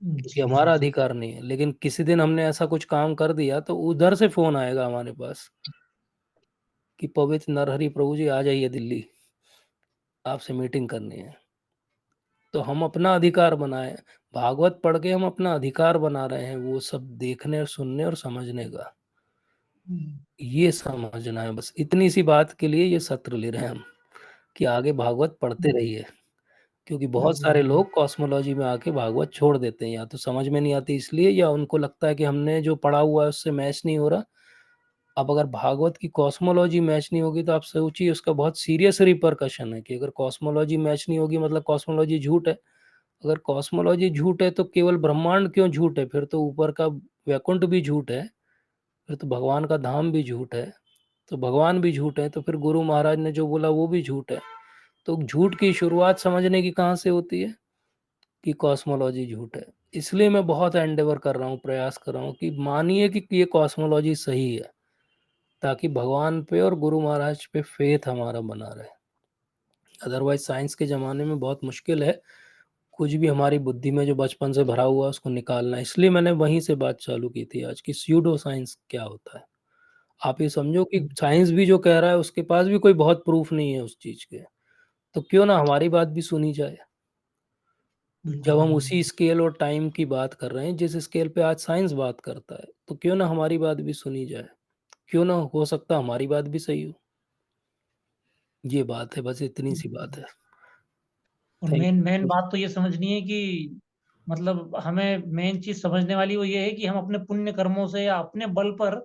क्योंकि जी जी हमारा जी। अधिकार नहीं है। लेकिन किसी दिन हमने ऐसा कुछ काम कर दिया तो उधर से फ़ोन आएगा हमारे पास कि पवित्र नरहरि प्रभु जी आ जाइए दिल्ली, आपसे मीटिंग करनी है। तो हम अपना अधिकार बनाएँ, भागवत पढ़ के हम अपना अधिकार बना रहे हैं, वो सब देखने और सुनने और समझने का। ये समझना है बस, इतनी सी बात के लिए ये सत्र ले रहे हैं हम कि आगे भागवत पढ़ते रहिए। क्योंकि बहुत जी सारे जी लोग कॉस्मोलॉजी में आके भागवत छोड़ देते हैं, या तो समझ में नहीं आती इसलिए, या उनको लगता है कि हमने जो पढ़ा हुआ है उससे मैच नहीं हो रहा। अब अगर भागवत की कॉस्मोलॉजी मैच नहीं होगी तो आप सोचिए उसका बहुत सीरियस रिपरकशन है कि अगर कॉस्मोलॉजी मैच नहीं होगी मतलब कॉस्मोलॉजी झूठ है। अगर कॉस्मोलॉजी झूठ है तो केवल ब्रह्मांड क्यों झूठ है, फिर तो ऊपर का वैकुंठ भी झूठ है, फिर तो भगवान का धाम भी झूठ है, तो भगवान भी झूठ है, तो फिर गुरु महाराज ने जो बोला वो भी झूठ है। तो झूठ की शुरुआत समझने की कहाँ से होती है कि कॉस्मोलॉजी झूठ है। इसलिए मैं बहुत एंडेवर कर रहा हूँ, प्रयास कर रहा हूँ कि मानिए कि ये कॉस्मोलॉजी सही है, ताकि भगवान पे और गुरु महाराज पे फेथ हमारा बना रहे। अदरवाइज साइंस के ज़माने में बहुत मुश्किल है कुछ भी हमारी बुद्धि में जो बचपन से भरा हुआ है उसको निकालना। इसलिए मैंने वहीं से बात चालू की थी आज की स्यूडो साइंस क्या होता है। आप ये समझो कि साइंस भी जो कह रहा है उसके पास भी कोई बहुत प्रूफ नहीं है उस चीज़ के, तो क्यों ना हमारी बात भी सुनी जाए। जब हम उसी स्केल और टाइम की बात कर रहे हैं जिस स्केल पे आज साइंस बात करता है, तो क्यों ना हमारी बात भी सुनी जाए। क्यों ना हो सकता हमारी बात भी सही हो। ये बात है, बस इतनी सी बात है। और थैंक मेन मेन यू। बात तो ये समझनी है कि मतलब हमें मेन चीज समझने वाली वो ये है कि हम अपने पुण्य कर्मों से या अपने बल पर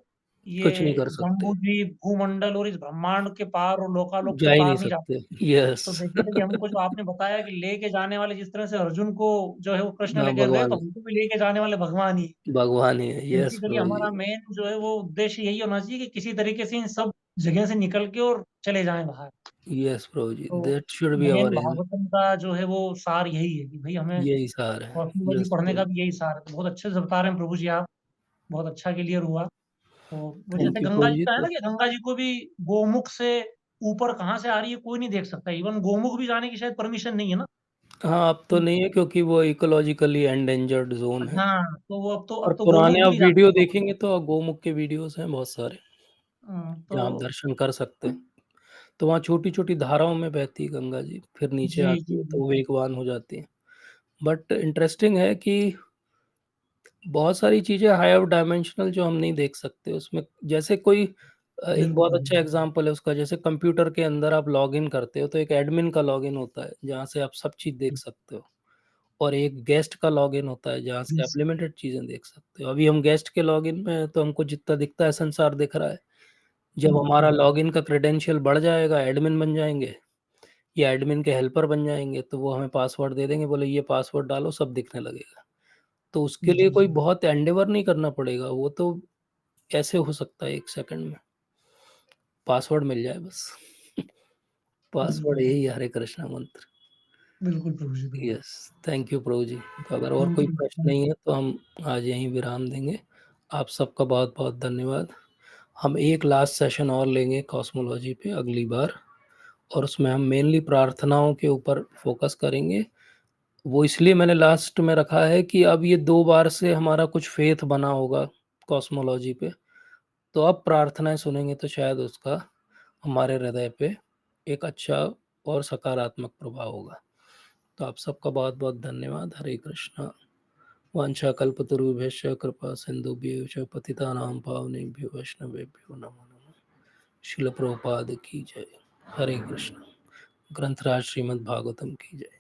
कुछ नहीं ये कर सकते, जम्बूद्वीप भूमंडल और इस ब्रह्मांड के पार और लोकालोक के जा ही नहीं पार नहीं जा सकते। सकते। यस। तो बेसिकली हमको जो आपने बताया कि लेके जाने वाले जिस तरह से अर्जुन को जो है वो कृष्ण हाँ, लेके गए, भगवान तो हमको भी लेके जाने वाले भगवान ही। भगवान ही है। यस बेसिकली प्रभु हमारा जी। मेन जो है वो उद्देश्य यही होना चाहिए कि किसी तरीके से इन सब जगह से निकल के और चले जाएं बाहर। यस प्रभु जी, तो that should be main our aim. Bhagavatam का जो है वो सार यही है कि भाई हमें यही सार है। कॉस्मोलॉजी यस पढ़ने प्रभु। का भी यही सार है। तो बहुत अच्छे से बता रहे हैं प्रभु जी आप, बहुत अच्छा क्लियर हुआ। तो वो जैसे थैंक यू गंगा प्रभु जी जी। का है ना तो कि गंगा जी को भी गोमुख से ऊपर कहाँ से आ रही है कोई नहीं देख सकता, इवन गोमुख भी जाने की शायद परमिशन नहीं है ना। हाँ, अब तो नहीं है क्योंकि वो इकोलॉजिकली एंडेंजर्ड जोन है। हाँ, तो वो और अब तो पुराने गोमुख भी आप नहीं जा वीडियो सकते वहाँ देखेंगे तो गौमुख के वीडियोस हैं बहुत सारे तो जहाँ आप दर्शन कर सकते हैं। तो वहाँ छोटी छोटी धाराओं में बहती है गंगा जी, फिर नीचे जी आती जी है जी। तो वेगवान हो जाती है। बट इंटरेस्टिंग है कि बहुत सारी चीज़ें हायर डायमेंशनल जो हम नहीं देख सकते उसमें, जैसे कोई एक बिल्कुल बहुत अच्छा एग्जांपल है उसका, जैसे कंप्यूटर के अंदर आप लॉगिन करते हो तो एक एडमिन का लॉगिन होता है जहाँ से आप सब चीज़ देख सकते हो, और एक गेस्ट का लॉगिन होता है जहाँ से आप लिमिटेड चीज़ें देख सकते हो। अभी हम गेस्ट के लॉगिन में हैं तो हमको जितना दिखता है संसार दिख रहा है। जब हमारा लॉगिन का क्रेडेंशियल बढ़ जाएगा, एडमिन बन जाएंगे या एडमिन के हेल्पर बन जाएंगे, तो वो हमें पासवर्ड दे देंगे, बोले ये पासवर्ड डालो, सब दिखने लगेगा। तो उसके लिए कोई बहुत एंडेवर नहीं करना पड़ेगा, वो तो कैसे हो सकता है 1 सेकंड में। पासवर्ड मिल जाए बस। पासवर्ड यही है, हरे कृष्णा मंत्र। बिल्कुल प्रभु जी बिल्कुल। Yes, thank you Prabhu ji. तो अगर और थैंक कोई यू प्रश्न नहीं है तो हम आज यहीं विराम देंगे। आप सबका बहुत-बहुत धन्यवाद। हम एक लास्ट सेशन और लेंगे कॉस्मोलॉजी पे अगली बार, और उसमें हम मेनली प्रार्थनाओं के ऊपर फोकस करेंगे। वो इसलिए मैंने लास्ट में रखा है कि अब ये 2 बार से हमारा कुछ फेथ बना होगा कॉस्मोलॉजी पे, तो अब प्रार्थनाएँ सुनेंगे तो शायद उसका हमारे हृदय पे एक अच्छा और सकारात्मक प्रभाव होगा। तो आप सबका बहुत-बहुत धन्यवाद। हरे कृष्णा। वाञ्छाकल्पतरुभ्यश्च कृपा सिन्धुभ्यः च पतितानां पावनेभ्यो वैष्णवेभ्यो नमो नमः। शिल प्रभुपाद की जय। हरे कृष्ण। ग्रंथराज श्रीमद् भागवतम की जय।